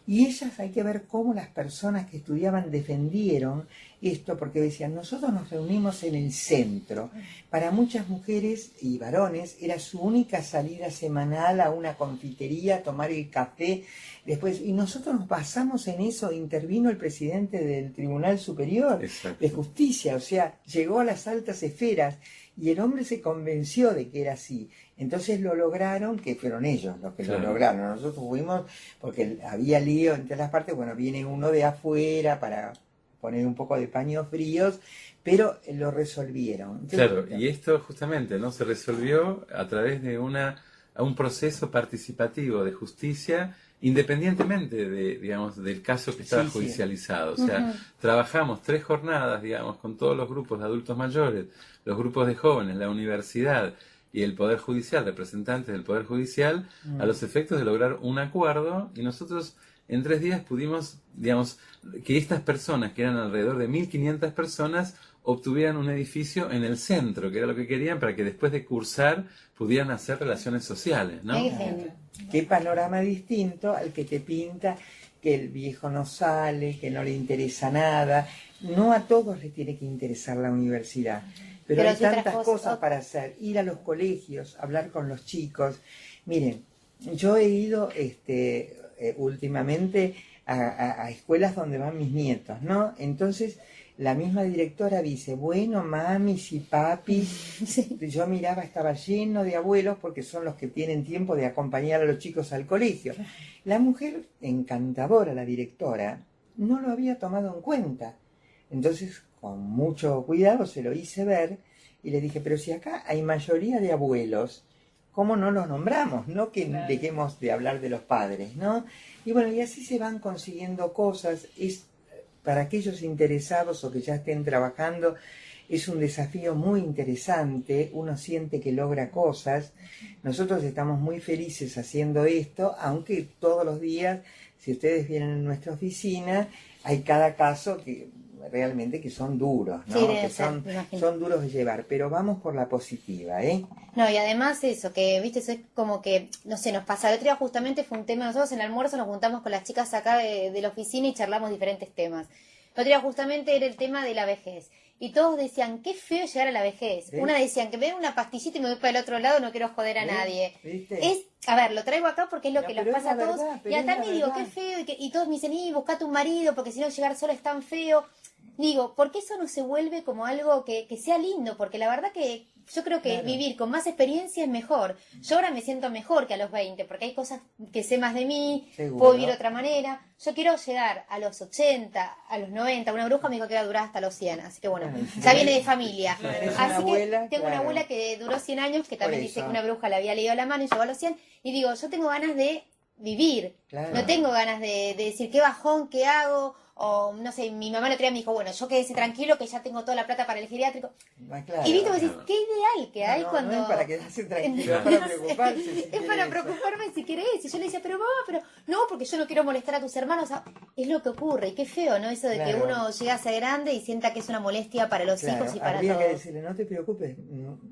Y ellas, hay que ver cómo las personas que estudiaban defendieron esto, porque decían, nosotros nos reunimos en el centro. Para muchas mujeres y varones era su única salida semanal a una confitería, a tomar el café. Después, y nosotros nos basamos en eso, intervino el presidente del Tribunal Superior Exacto. de Justicia, o sea, llegó a las altas esferas y el hombre se convenció de que era así. Entonces lo lograron, que fueron ellos los que Claro. lo lograron. Nosotros fuimos porque había lío entre las partes. Bueno, viene uno de afuera para poner un poco de paños fríos, pero lo resolvieron. Entonces, Claro, y esto justamente no se resolvió a través de un proceso participativo de justicia, independientemente digamos, del caso que estaba Sí, sí. judicializado. O sea, trabajamos 3 jornadas, digamos, con todos los grupos de adultos mayores, los grupos de jóvenes, la universidad y el Poder Judicial, representantes del Poder Judicial, a los efectos de lograr un acuerdo, y nosotros en 3 días pudimos, digamos, que estas personas, que eran alrededor de 1.500 personas, obtuvieran un edificio en el centro, que era lo que querían, para que después de cursar pudieran hacer relaciones sociales, ¿no? Qué genio. qué panorama distinto al que te pinta que el viejo no sale, que no le interesa nada. No a todos les tiene que interesar la universidad, pero hay hay otras tantas cosas cosas para hacer. Ir a los colegios, hablar con los chicos. Miren, Yo he ido últimamente a escuelas donde van mis nietos, ¿no? Entonces la misma directora dice, bueno, mamis y papis, Sí. yo miraba, estaba lleno de abuelos porque son los que tienen tiempo de acompañar a los chicos al colegio. La mujer, encantadora, la directora, no lo había tomado en cuenta. Entonces, con mucho cuidado, se lo hice ver y le dije, pero si acá hay mayoría de abuelos, ¿cómo no los nombramos? No que dejemos de hablar de los padres, ¿no? Y bueno, y así se van consiguiendo cosas. Es para aquellos interesados o que ya estén trabajando, es un desafío muy interesante, uno siente que logra cosas. Nosotros estamos muy felices haciendo esto, aunque todos los días, si ustedes vienen a nuestra oficina, hay cada caso que realmente que son duros, ¿no? Sí, debe Que ser, me imagino. son duros de llevar, pero vamos por la positiva, ¿eh? No, y además eso, que, viste, eso es como que, no sé, nos pasa. El otro día justamente fue un tema, nosotros en el almuerzo nos juntamos con las chicas acá de la oficina y charlamos diferentes temas. El otro día justamente era el tema de la vejez. Y todos decían, qué feo llegar a la vejez. ¿Eh? Una decían, que me den una pastillita y me voy para el otro lado, no quiero joder a nadie. ¿Viste? A ver, lo traigo acá porque es lo No, que nos pero es pasa a la todos. verdad, pero Y es acá la me digo, verdad. qué feo, y todos me dicen, buscate un marido, porque si no llegar solo es tan feo. Digo, ¿por qué eso no se vuelve como algo que sea lindo? Porque la verdad que yo creo que Claro. vivir con más experiencia es mejor. Yo ahora me siento mejor que a los 20, porque hay cosas que sé más de mí, Seguro. puedo vivir de otra manera. Yo quiero llegar a los 80, a los 90. Una bruja me dijo que iba a durar hasta los 100, así que bueno, Bueno, ya viene de familia. tenés una Así que abuela, tengo una claro. abuela que duró 100 años, que también Por dice eso. que una bruja le había leído la mano y llegó a los 100. Y digo, yo tengo ganas de vivir. Claro. No tengo ganas de decir qué bajón, qué hago. O no sé, mi mamá el otro día me dijo, bueno, yo quédese tranquilo que ya tengo toda la plata para el geriátrico. Ah, claro. Y viste, vos decís, Claro. qué ideal que hay No, cuando... no es para quedarse tranquilo, es Claro. para preocuparse. si Es quiere para eso. preocuparme si querés. Y yo le decía, pero mamá, pero no, porque yo no quiero molestar a tus hermanos. O sea, es lo que ocurre. Y qué feo, ¿no? Eso de que Claro. uno llega a ser grande y sienta que es una molestia para los Claro, hijos y para habría todos. que decirle, no te preocupes,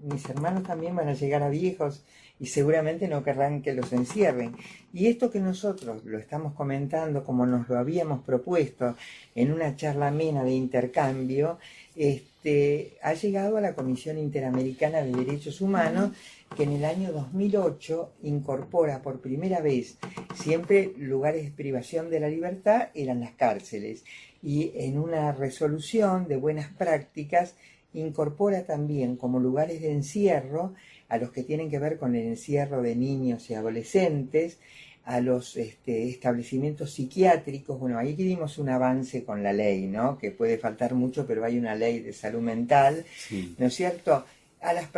mis hermanos también van a llegar a viejos y seguramente no querrán que los encierren. Y esto que nosotros lo estamos comentando como nos lo habíamos propuesto en una charla amena de intercambio, ha llegado a la Comisión Interamericana de Derechos Humanos, que en el año 2008 incorpora por primera vez, siempre lugares de privación de la libertad eran las cárceles, y en una resolución de buenas prácticas incorpora también como lugares de encierro a los que tienen que ver con el encierro de niños y adolescentes, a los establecimientos psiquiátricos. Bueno, ahí dimos un avance con la ley, ¿no? Que puede faltar mucho, pero hay una ley de salud mental, Sí. ¿no es cierto? A las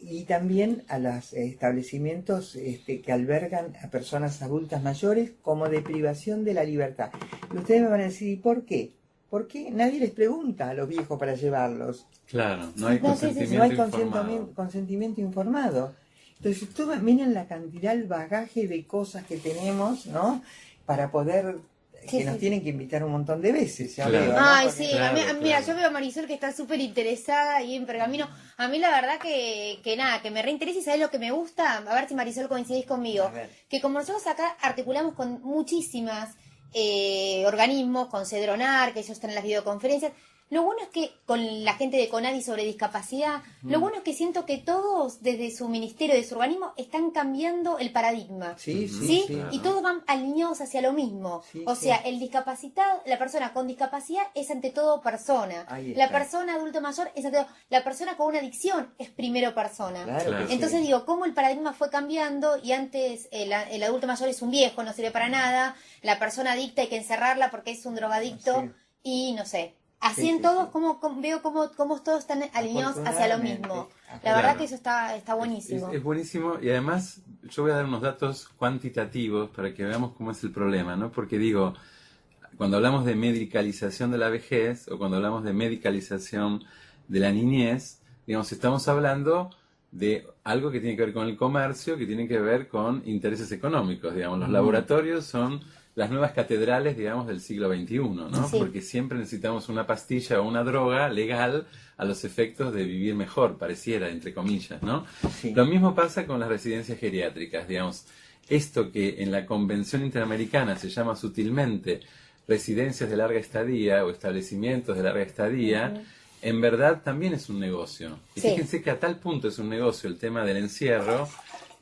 y también a los establecimientos que albergan a personas adultas mayores como de privación de la libertad. Y ustedes me van a decir, ¿y por qué? ¿Por qué nadie les pregunta a los viejos para llevarlos? Claro, no hay No, sí, sí, sí. consentimiento No hay informado. consentimiento informado. Entonces, ustedes miren la cantidad, el bagaje de cosas que tenemos, ¿no? Para poder, Sí, que nos sí. tienen que invitar un montón de veces. Ya Claro. veo, ¿no? Ay, Porque- sí, Claro, mira, claro. yo veo a Marisol que está súper interesada ahí en Pergamino. A mí la verdad que nada, que me reinteresa y sabes lo que me gusta, a ver si Marisol coincidís conmigo, A ver. que como nosotros acá articulamos con muchísimas organismos, con Cedronar, que ellos están en las videoconferencias, lo bueno es que con la gente de CONADI sobre discapacidad, lo bueno es que siento que todos desde su ministerio, de su organismo, están cambiando el paradigma. Sí, Ujú. sí, ¿Sí? sí. Claro. Y todos van alineados hacia lo mismo. Sí, o sí. sea, el discapacitado, la persona con discapacidad es ante todo persona. Ahí La está. persona adulto mayor es ante todo. La persona con una adicción es primero persona. Claro Claro. que sí. Entonces digo, cómo el paradigma fue cambiando y antes el adulto mayor es un viejo, no sirve para nada. La persona adicta hay que encerrarla porque es un drogadicto Sí. y no sé. Así Sí, en sí, todos, sí. veo cómo todos están alineados hacia lo Afortunadamente. mismo. La Claro. verdad que eso está buenísimo. Es buenísimo y además yo voy a dar unos datos cuantitativos para que veamos cómo es el problema, ¿no? Porque digo, cuando hablamos de medicalización de la vejez o cuando hablamos de medicalización de la niñez, digamos, estamos hablando de algo que tiene que ver con el comercio, que tiene que ver con intereses económicos, digamos. Los laboratorios son las nuevas catedrales, digamos, del siglo XXI, ¿no? Sí. Porque siempre necesitamos una pastilla o una droga legal a los efectos de vivir mejor, pareciera, entre comillas, ¿no? Sí. Lo mismo pasa con las residencias geriátricas, digamos. Esto que en la Convención Interamericana se llama sutilmente residencias de larga estadía o establecimientos de larga estadía, en verdad también es un negocio. Y Sí. fíjense que a tal punto es un negocio el tema del encierro,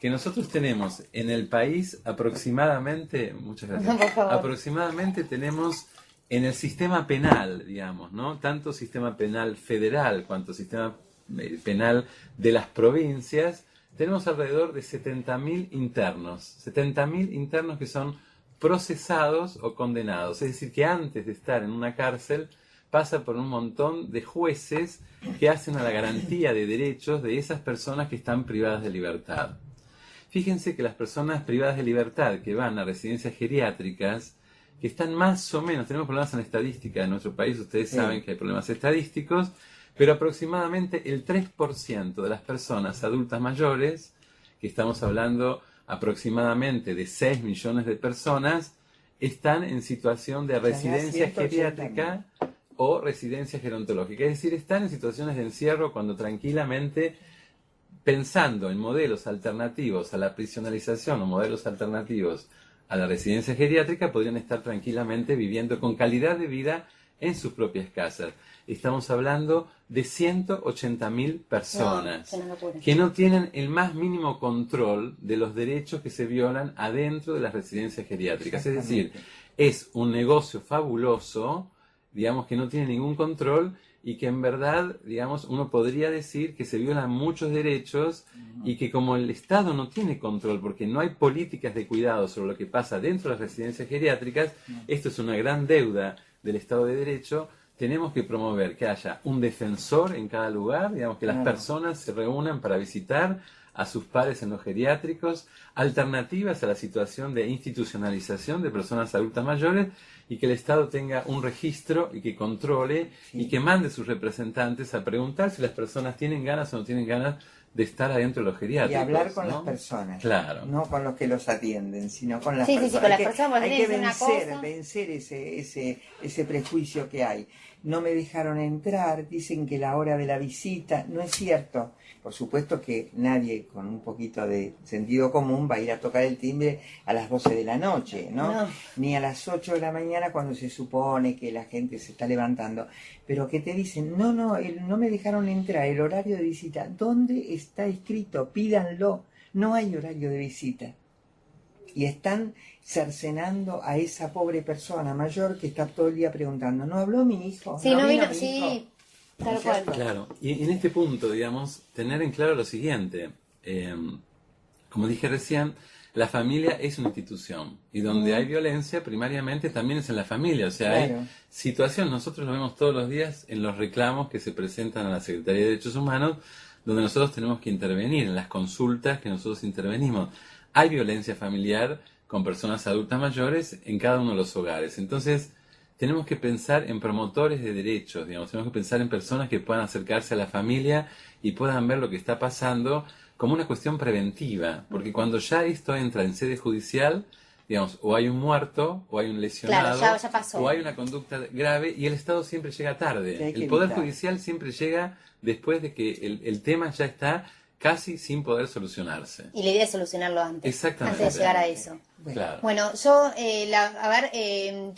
que nosotros tenemos en el país aproximadamente, muchas gracias, Por favor. aproximadamente tenemos en el sistema penal, digamos, ¿no? Tanto sistema penal federal cuanto sistema penal de las provincias, tenemos alrededor de 70.000 internos, 70.000 internos que son procesados o condenados, es decir, que antes de estar en una cárcel pasa por un montón de jueces que hacen a la garantía de derechos de esas personas que están privadas de libertad. Fíjense que las personas privadas de libertad que van a residencias geriátricas, que están más o menos, tenemos problemas en estadística en nuestro país, ustedes saben que hay problemas estadísticos, pero aproximadamente el 3% de las personas adultas mayores, que estamos hablando aproximadamente de 6 millones de personas, están en situación de residencia geriátrica o residencia gerontológica. Es decir, están en situaciones de encierro cuando tranquilamente, pensando en modelos alternativos a la prisionalización o modelos alternativos a la residencia geriátrica, podrían estar tranquilamente viviendo con calidad de vida en sus propias casas. Estamos hablando de 180.000 personas que no tienen el más mínimo control de los derechos que se violan adentro de las residencias geriátricas. Es decir, es un negocio fabuloso, digamos, que no tiene ningún control y que en verdad, digamos, uno podría decir que se violan muchos derechos y que como el Estado no tiene control porque no hay políticas de cuidado sobre lo que pasa dentro de las residencias geriátricas, esto es una gran deuda del Estado de Derecho. Tenemos que promover que haya un defensor en cada lugar, digamos, que las personas se reúnan para visitar a sus pares en los geriátricos, alternativas a la situación de institucionalización de personas adultas mayores y que el Estado tenga un registro y que controle y que mande sus representantes a preguntar si las personas tienen ganas o no tienen ganas de estar adentro de los geriátricos. Y hablar con ¿no? las personas, claro. No con los que los atienden, sino con las Sí, personas. sí, con las personas, hay que una cosa. vencer ese prejuicio que hay. No me dejaron entrar, dicen que la hora de la visita, no es cierto. Por supuesto que nadie con un poquito de sentido común va a ir a tocar el timbre a las 12 de la noche, ¿no? Ni a las 8 de la mañana cuando se supone que la gente se está levantando. Pero que te dicen, no me dejaron entrar, el horario de visita. ¿Dónde está escrito? Pídanlo. No hay horario de visita. Y están cercenando a esa pobre persona mayor que está todo el día preguntando, ¿no habló mi hijo? Sí, no vino, sí, tal cual. Claro, y en este punto, digamos, tener en claro lo siguiente. Como dije recién, la familia es una institución y donde hay violencia primariamente también es en la familia. O sea, hay situaciones, nosotros lo vemos todos los días en los reclamos que se presentan a la Secretaría de Derechos Humanos, donde nosotros tenemos que intervenir, en las consultas que nosotros intervenimos. Hay violencia familiar con personas adultas mayores en cada uno de los hogares. Entonces, tenemos que pensar en promotores de derechos, digamos, tenemos que pensar en personas que puedan acercarse a la familia y puedan ver lo que está pasando como una cuestión preventiva, porque cuando ya esto entra en sede judicial, digamos, o hay un muerto, o hay un lesionado, ya pasó. o hay una conducta grave, y el Estado siempre llega tarde. El Poder Judicial siempre llega después de que el tema ya está casi sin poder solucionarse. Y la idea es solucionarlo antes. Exactamente. Antes de llegar a eso. Claro. Bueno, yo,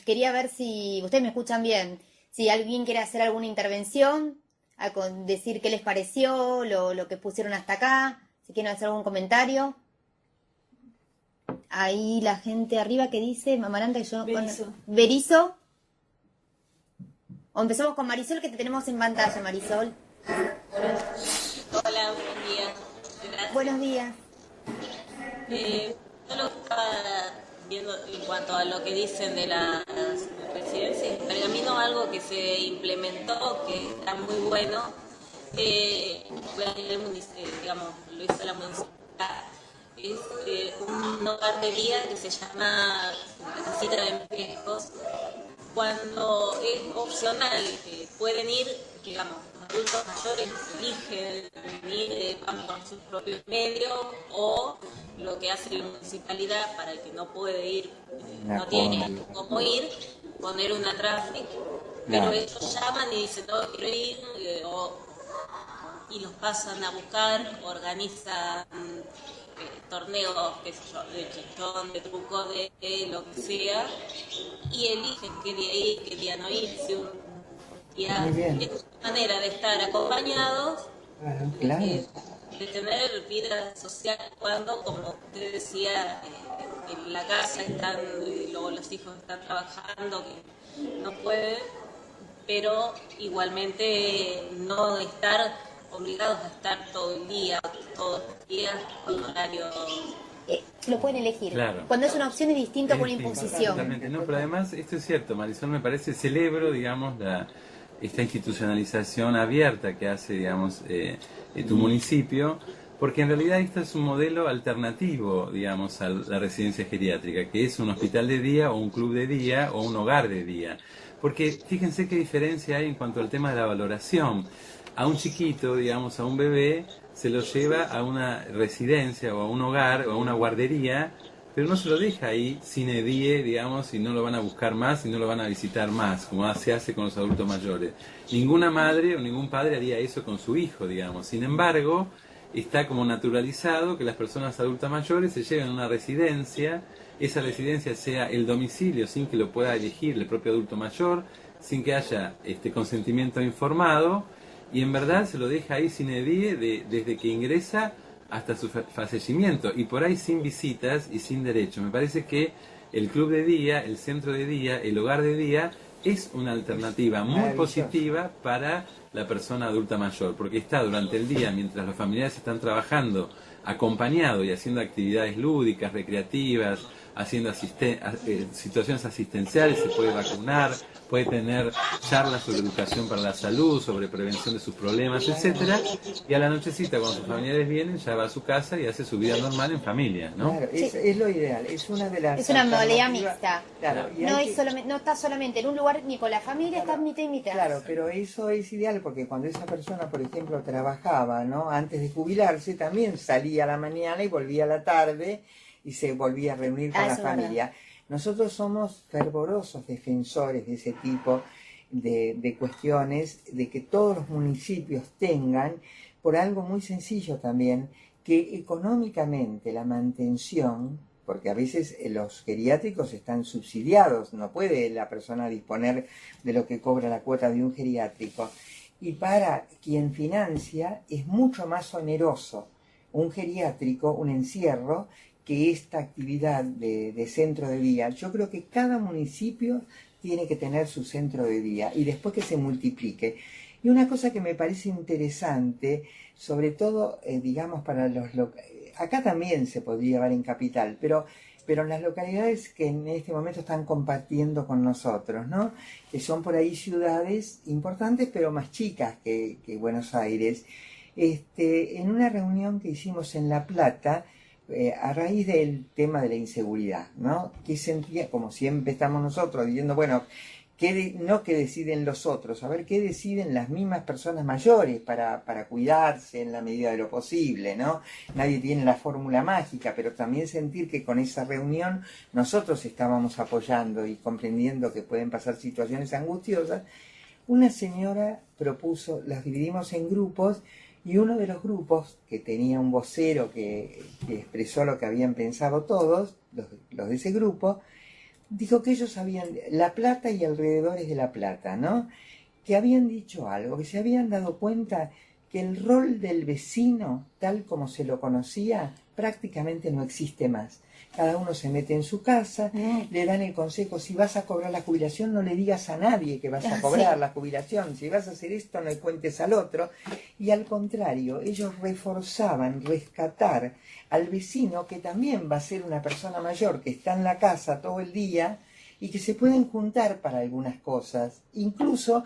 quería ver si ustedes me escuchan bien. Si alguien quiere hacer alguna intervención, decir qué les pareció, lo que pusieron hasta acá, si quieren hacer algún comentario. Ahí la gente arriba que dice, Mamaranta, que yo... Berizo. O empezamos con Marisol, que te tenemos en pantalla, Marisol. Hola, buen día. Gracias. Buenos días. Yo lo que estaba viendo en cuanto a lo que dicen de las residencias, Pergamino, algo que se implementó, que está muy bueno, fue a nivel municipal, digamos, lo hizo la municipalidad. Es un hogar de día que se llama Casita de Espejos. Cuando es opcional, pueden ir, digamos, adultos mayores eligen venir con sus propios medios, o lo que hace la municipalidad para el que no puede ir, no tiene cómo ir, poner una traffic, pero ellos llaman y dicen, no quiero ir, y los pasan a buscar, organizan torneos, qué sé yo, de chichón, de truco, de lo que sea, y eligen qué día ir, qué día no ir. Es una manera de estar acompañados, de de tener vida social cuando, como usted decía, en la casa están, luego los hijos están trabajando, que no pueden, pero igualmente no estar obligados a estar todo el día, todos los días, con horario. Lo pueden elegir. Claro. Cuando es una opción es distinto con una imposición. Totalmente. No, pero además, esto es cierto, Marisol, me parece, celebro, digamos, esta institucionalización abierta que hace, digamos, tu municipio, porque en realidad esto es un modelo alternativo, digamos, a la residencia geriátrica, que es un hospital de día o un club de día o un hogar de día. Porque fíjense qué diferencia hay en cuanto al tema de la valoración. A un chiquito, digamos, a un bebé, se lo lleva a una residencia o a un hogar o a una guardería, pero no se lo deja ahí sin edie, digamos, y no lo van a buscar más y no lo van a visitar más, como se hace con los adultos mayores. Ninguna madre o ningún padre haría eso con su hijo, digamos. Sin embargo, está como naturalizado que las personas adultas mayores se lleven a una residencia, esa residencia sea el domicilio sin que lo pueda elegir el propio adulto mayor, sin que haya consentimiento informado, y en verdad se lo deja ahí sin edie desde que ingresa hasta su fallecimiento, y por ahí sin visitas y sin derecho. Me parece que el club de día, el centro de día, el hogar de día es una alternativa muy positiva para la persona adulta mayor, porque está durante el día, mientras los familiares están trabajando, acompañado y haciendo actividades lúdicas, recreativas, haciendo situaciones asistenciales, se puede vacunar, puede tener charlas sobre educación para la salud, sobre prevención de sus problemas, etcétera, y a la nochecita, cuando sus familiares vienen, ya va a su casa y hace su vida normal en familia, ¿no? Claro, es lo ideal, es una de las... Es una modalidad alternativas. mixta. Claro, y No, hay es que- no está solamente en un lugar ni con la familia, está mitad y mitad. Claro, pero eso es ideal porque cuando esa persona, por ejemplo, trabajaba, ¿no? Antes de jubilarse, también salía a la mañana y volvía a la tarde y se volvía a reunir con la Eso es verdad. familia. Nosotros somos fervorosos defensores de ese tipo de cuestiones, de que todos los municipios tengan, por algo muy sencillo también, que económicamente la mantención, porque a veces los geriátricos están subsidiados, no puede la persona disponer de lo que cobra la cuota de un geriátrico, y para quien financia es mucho más oneroso un geriátrico, un encierro, que esta actividad de centro de día. Yo creo que cada municipio tiene que tener su centro de día y después que se multiplique. Y una cosa que me parece interesante, sobre todo, digamos, para acá también se podría ver en Capital, pero en las localidades que en este momento están compartiendo con nosotros, ¿no? Que son por ahí ciudades importantes, pero más chicas que Buenos Aires. En una reunión que hicimos en La Plata, a raíz del tema de la inseguridad, ¿no? Que sentía, como siempre estamos nosotros diciendo, bueno, no que deciden los otros, a ver qué deciden las mismas personas mayores para cuidarse en la medida de lo posible, ¿no? Nadie tiene la fórmula mágica, pero también sentir que con esa reunión nosotros estábamos apoyando y comprendiendo que pueden pasar situaciones angustiosas. Una señora propuso, las dividimos en grupos, y uno de los grupos, que tenía un vocero que expresó lo que habían pensado todos, los de ese grupo, dijo que ellos habían, La Plata y alrededores de La Plata, ¿no? Que habían dicho algo, que se habían dado cuenta que el rol del vecino, tal como se lo conocía, prácticamente no existe más. Cada uno se mete en su casa, le dan el consejo, si vas a cobrar la jubilación no le digas a nadie que vas a cobrar la jubilación, si vas a hacer esto no le cuentes al otro. Y al contrario, ellos reforzaban, rescatar al vecino, que también va a ser una persona mayor, que está en la casa todo el día y que se pueden juntar para algunas cosas, incluso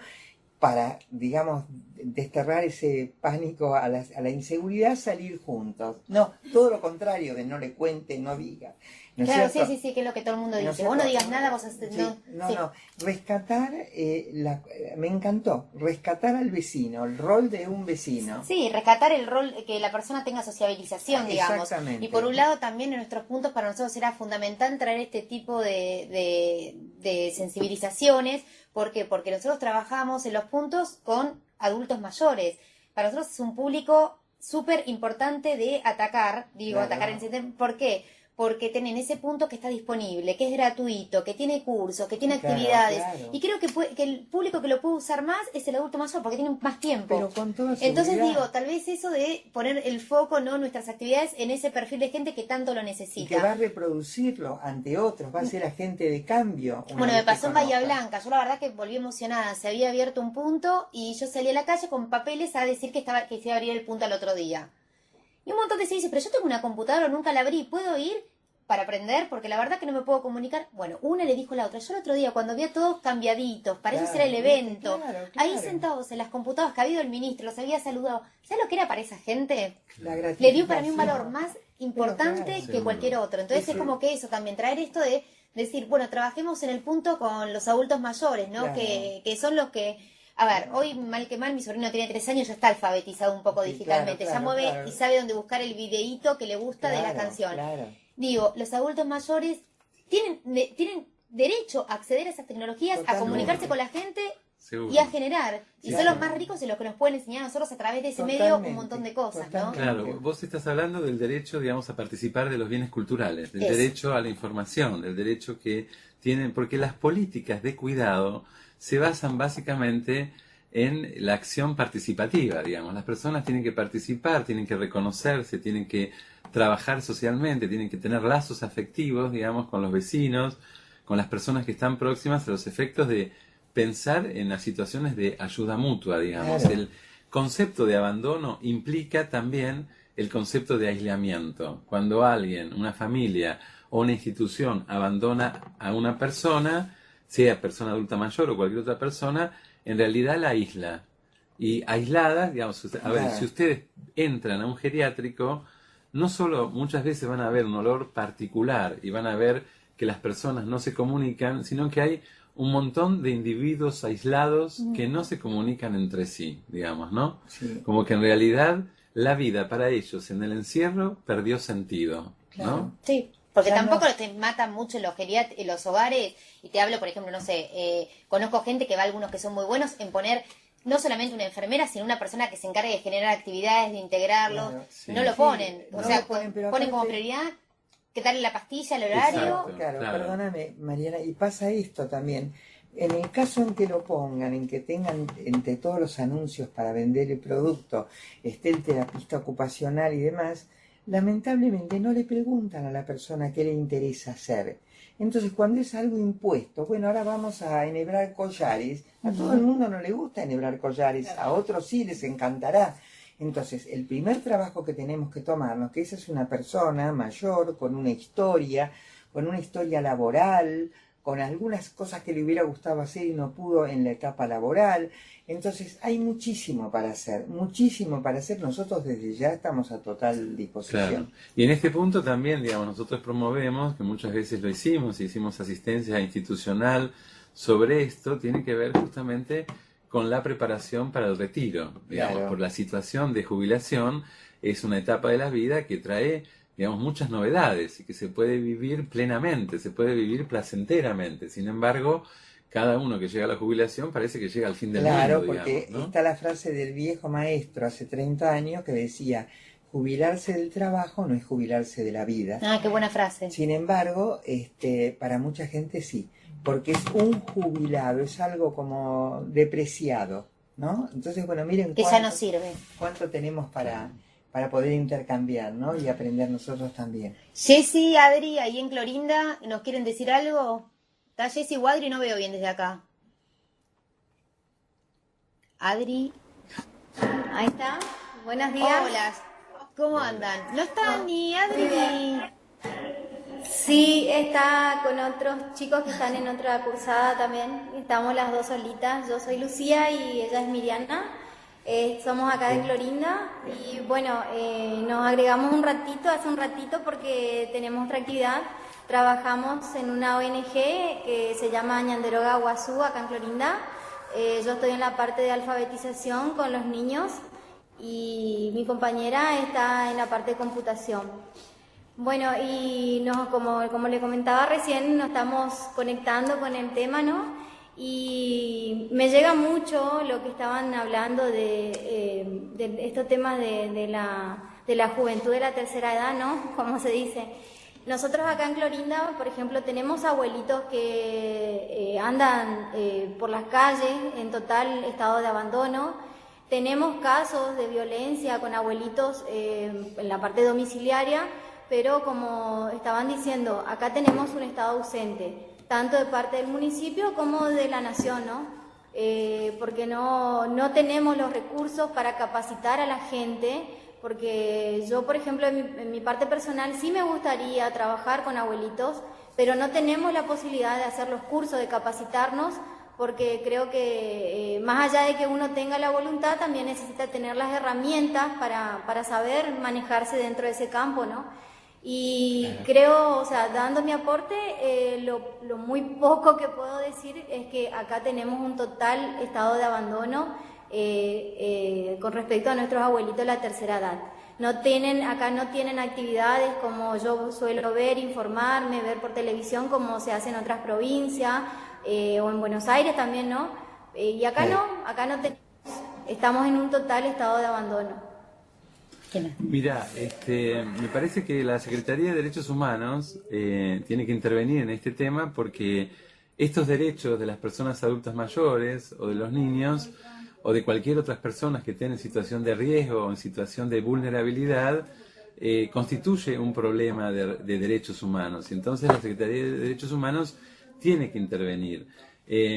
para, digamos, desterrar ese pánico a la inseguridad, salir juntos. No, todo lo contrario, de no le cuente, no diga. ¿No es Claro, cierto? sí, que es lo que todo el mundo ¿No es dice. Vos no cierto? digas nada, vos haces... Sí, no, sí. rescatar, me encantó, rescatar al vecino, el rol de un vecino. Sí, rescatar el rol, que la persona tenga sociabilización, digamos. Exactamente. Y por un lado también en nuestros puntos para nosotros era fundamental traer este tipo de sensibilizaciones. ¿Por qué? Porque nosotros trabajamos en los puntos con adultos mayores. Para nosotros es un público súper importante de atacar, Claro. atacar en ¿por qué? porque tienen ese punto que está disponible, que es gratuito, que tiene cursos, que tiene Claro, actividades. claro. Y creo que el público que lo puede usar más es el adulto mayor, porque tiene más tiempo. Pero con toda Entonces seguridad. digo, tal vez eso de poner el foco, ¿no? Nuestras actividades en ese perfil de gente que tanto lo Y necesita. que va a reproducirlo ante otros, va a ser agente de cambio. una Bueno, vez me pasó que en Bahía conozca. Blanca. Yo la verdad que volví emocionada. Se había abierto un punto y yo salí a la calle con papeles a decir que se iba a abrir el punto al otro día. Y un montón de gente dice, pero yo tengo una computadora, nunca la abrí, ¿puedo ir para aprender? Porque la verdad que no me puedo comunicar. Bueno, una le dijo a la otra. Yo el otro día, cuando vi a todos cambiaditos, para eso Claro, era el evento, claro, ahí claro. sentados en las computadoras que había ido el ministro, los había saludado. ¿Sabes lo que era para esa gente? La Le dio para mí un gratificación. valor más importante claro, que seguro. cualquier otro. Entonces Sí, es sí. como que eso también, traer esto de decir, bueno, trabajemos en el punto con los adultos mayores, ¿no? Claro. Que son los que... A ver, hoy mal que mal, mi sobrino tiene 3 años, ya está alfabetizado un poco Sí, digitalmente, claro, ya mueve claro. y sabe dónde buscar el videíto que le gusta de la Claro, canción. claro. Digo, los adultos mayores tienen derecho a acceder a esas tecnologías, a Totalmente. comunicarse con la gente Seguro. y a generar. Y Sí, son los sí. más ricos y los que nos pueden enseñar a nosotros a través de ese medio Totalmente, un montón de cosas, ¿no? totalmente. Claro, vos estás hablando del derecho, digamos, a participar de los bienes culturales, del Eso. derecho a la información, del derecho que tienen, porque las políticas de cuidado se basan básicamente en la acción participativa, digamos. Las personas tienen que participar, tienen que reconocerse, tienen que trabajar socialmente, tienen que tener lazos afectivos, digamos, con los vecinos, con las personas que están próximas a los efectos de pensar en las situaciones de ayuda mutua, digamos. Claro. El concepto de abandono implica también el concepto de aislamiento. Cuando alguien, una familia o una institución abandona a una persona, sea persona adulta mayor o cualquier otra persona, en realidad la aísla. Y aisladas, digamos, a ver, Claro. si ustedes entran a un geriátrico, no solo muchas veces van a ver un olor particular y van a ver que las personas no se comunican, sino que hay un montón de individuos aislados que no se comunican entre sí, digamos, ¿no? Sí. Como que en realidad la vida para ellos en el encierro perdió sentido, Claro. ¿no? Sí, porque Ya tampoco no- te matan mucho en los hogares, y te hablo, por ejemplo, no sé, conozco gente que va, algunos que son muy buenos en poner no solamente una enfermera, sino una persona que se encargue de generar actividades, de integrarlos, Claro, sí. no lo Sí, ponen, no o sea, lo ponen, pero ponen como aparte- prioridad que darle la pastilla, el horario. Exacto. Claro, Claro. perdóname, Mariana, y pasa esto también. En el caso en que lo pongan, en que tengan entre todos los anuncios para vender el producto, esté el terapista ocupacional y demás, lamentablemente no le preguntan a la persona qué le interesa hacer. Entonces, cuando es algo impuesto, bueno, ahora vamos a enhebrar collares, a todo el mundo no le gusta enhebrar collares, a otros sí les encantará. Entonces, el primer trabajo que tenemos que tomarnos, que esa es una persona mayor, con una historia laboral, con algunas cosas que le hubiera gustado hacer y no pudo en la etapa laboral. Entonces, hay muchísimo para hacer, muchísimo para hacer. Nosotros desde ya estamos a total disposición. Claro. Y en este punto también, digamos, nosotros promovemos, que muchas veces lo hicimos asistencia institucional sobre esto, tiene que ver justamente con la preparación para el retiro, digamos, Claro. por la situación de jubilación, es una etapa de la vida que trae, digamos, muchas novedades y que se puede vivir plenamente, se puede vivir placenteramente. Sin embargo, cada uno que llega a la jubilación parece que llega al fin del Claro, mundo, porque digamos, ¿no? está la frase del viejo maestro hace 30 años que decía, jubilarse del trabajo no es jubilarse de la vida. Ah, qué buena frase. Sin embargo, para mucha gente sí, porque es un jubilado, es algo como depreciado, ¿no? Entonces, bueno, miren Que ya no sirve. cuánto tenemos para poder intercambiar, ¿no? Y aprender nosotros también. Jessy, Adri, ahí en Clorinda, ¿nos quieren decir algo? ¿Está Jessy o Adri? No veo bien desde acá. Adri. Ahí está. Buenos días. Hola. ¿Cómo andan? No está ni Adri ni... Sí, está con otros chicos que están en otra cursada también. Estamos las dos solitas. Yo soy Lucía y ella es Miriana. Somos acá de Clorinda y bueno, nos agregamos hace un ratito porque tenemos otra actividad. Trabajamos en una ONG que se llama Ñanderoga Guazú, acá en Clorinda. Yo estoy en la parte de alfabetización con los niños y mi compañera está en la parte de computación. Bueno, y como le comentaba recién, nos estamos conectando con el tema, ¿no? Y me llega mucho lo que estaban hablando de estos temas de la juventud de la tercera edad, ¿no? Como se dice. Nosotros acá en Clorinda, por ejemplo, tenemos abuelitos que andan por las calles en total estado de abandono. Tenemos casos de violencia con abuelitos en la parte domiciliaria, pero como estaban diciendo, acá tenemos un estado ausente, tanto de parte del municipio como de la nación, ¿no? Porque no tenemos los recursos para capacitar a la gente. Porque yo, por ejemplo, en mi parte personal sí me gustaría trabajar con abuelitos, pero no tenemos la posibilidad de hacer los cursos, de capacitarnos, porque creo que más allá de que uno tenga la voluntad, también necesita tener las herramientas para saber manejarse dentro de ese campo, ¿no? Y creo, o sea, dando mi aporte, lo muy poco que puedo decir es que acá tenemos un total estado de abandono con respecto a nuestros abuelitos de la tercera edad. Acá no tienen actividades como yo suelo ver, informarme, ver por televisión como se hace en otras provincias o en Buenos Aires también, ¿no? Y acá no tenemos, estamos en un total estado de abandono. Mira, me parece que la Secretaría de Derechos Humanos tiene que intervenir en este tema porque estos derechos de las personas adultas mayores o de los niños o de cualquier otras personas que estén en situación de riesgo o en situación de vulnerabilidad, constituye un problema de derechos humanos. Y entonces la Secretaría de Derechos Humanos tiene que intervenir.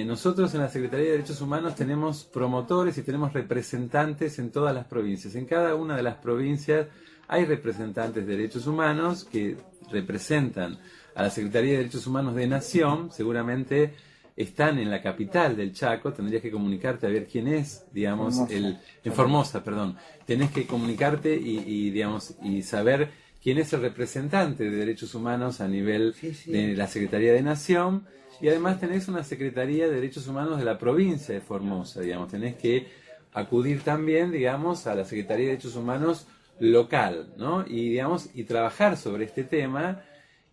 Nosotros en la Secretaría de Derechos Humanos tenemos promotores y tenemos representantes en todas las provincias. En cada una de las provincias hay representantes de derechos humanos que representan a la Secretaría de Derechos Humanos de Nación. Seguramente están en la capital del Chaco, tendrías que comunicarte a ver quién es, digamos, en Formosa, perdón. Tenés que comunicarte y saber quién es el representante de derechos humanos a nivel de la Secretaría de Nación, y además tenés una Secretaría de Derechos Humanos de la provincia de Formosa, digamos, tenés que acudir también, digamos, a la Secretaría de Derechos Humanos local, ¿no? Y, digamos, y trabajar sobre este tema,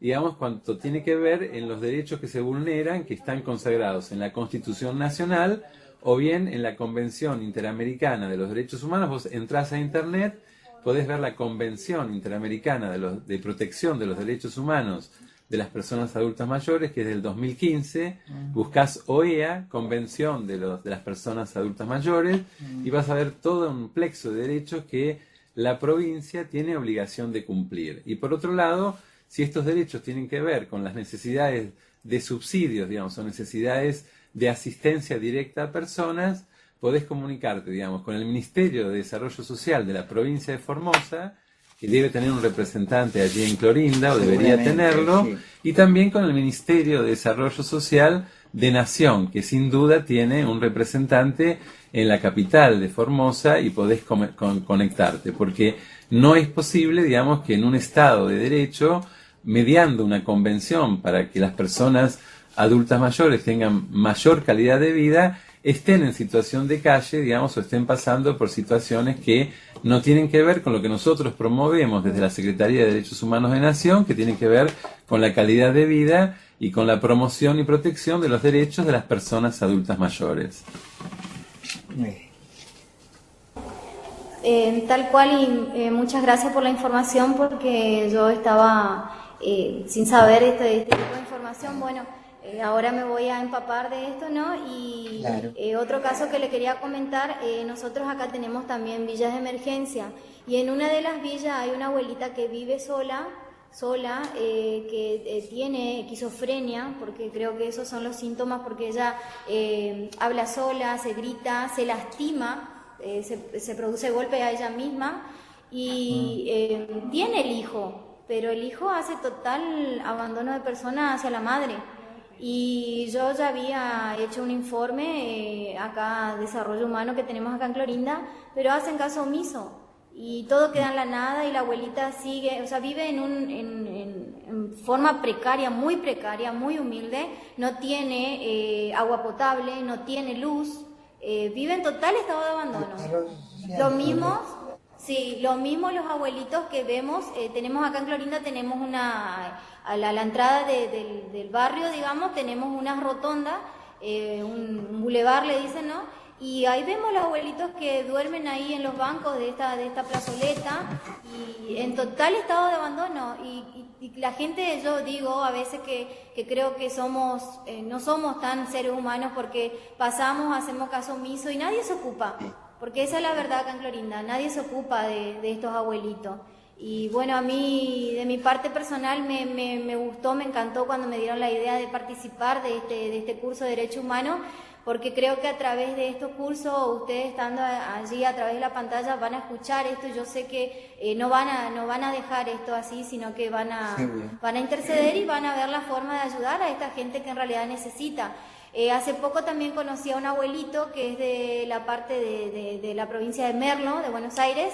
digamos, cuanto tiene que ver en los derechos que se vulneran, que están consagrados en la Constitución Nacional o bien en la Convención Interamericana de los Derechos Humanos. Vos entrás a Internet, podés ver la Convención Interamericana de Protección de los Derechos Humanos de las Personas Adultas Mayores, que es del 2015, buscás OEA, Convención de las Personas Adultas Mayores, y vas a ver todo un plexo de derechos que la provincia tiene obligación de cumplir. Y por otro lado, si estos derechos tienen que ver con las necesidades de subsidios, digamos, o necesidades de asistencia directa a personas, podés comunicarte, digamos, con el Ministerio de Desarrollo Social de la provincia de Formosa, que debe tener un representante allí en Clorinda, o debería tenerlo, sí. Y también con el Ministerio de Desarrollo Social de Nación, que sin duda tiene un representante en la capital de Formosa, y podés conectarte, porque no es posible, digamos, que en un Estado de Derecho, mediando una convención para que las personas adultas mayores tengan mayor calidad de vida, estén en situación de calle, digamos, o estén pasando por situaciones que no tienen que ver con lo que nosotros promovemos desde la Secretaría de Derechos Humanos de Nación, que tienen que ver con la calidad de vida y con la promoción y protección de los derechos de las personas adultas mayores. Tal cual, y muchas gracias por la información, porque yo estaba sin saber este tipo de información. Bueno, ahora me voy a empapar de esto, ¿no? Y claro. Otro caso que le quería comentar, nosotros acá tenemos también villas de emergencia, y en una de las villas hay una abuelita que vive sola, que tiene esquizofrenia, porque creo que esos son los síntomas, porque ella habla sola, se grita, se lastima, se produce golpe a ella misma, y tiene el hijo, pero el hijo hace total abandono de persona hacia la madre. Y yo ya había hecho un informe acá, Desarrollo Humano, que tenemos acá en Clorinda, pero hacen caso omiso y todo queda en la nada, y la abuelita sigue, o sea, vive en forma precaria, muy humilde, no tiene agua potable, no tiene luz, vive en total estado de abandono. Lo mismo los abuelitos que vemos, tenemos acá en Clorinda, tenemos a la entrada del barrio, digamos, tenemos una rotonda, un bulevar le dicen, ¿no? Y ahí vemos los abuelitos que duermen ahí en los bancos de esta plazoleta y en total estado de abandono. Y la gente, yo digo a veces que creo que no somos tan seres humanos porque pasamos, hacemos caso omiso y nadie se ocupa. Porque esa es la verdad acá en Clorinda, nadie se ocupa de estos abuelitos. Y bueno, a mí, de mi parte personal, me gustó, me encantó cuando me dieron la idea de participar de este curso de Derecho Humano, porque creo que a través de estos cursos, ustedes estando allí a través de la pantalla van a escuchar esto. Yo sé que no van a dejar esto así, sino que van a interceder y van a ver la forma de ayudar a esta gente que en realidad necesita. Hace poco también conocí a un abuelito que es de la parte de la provincia de Merlo, de Buenos Aires,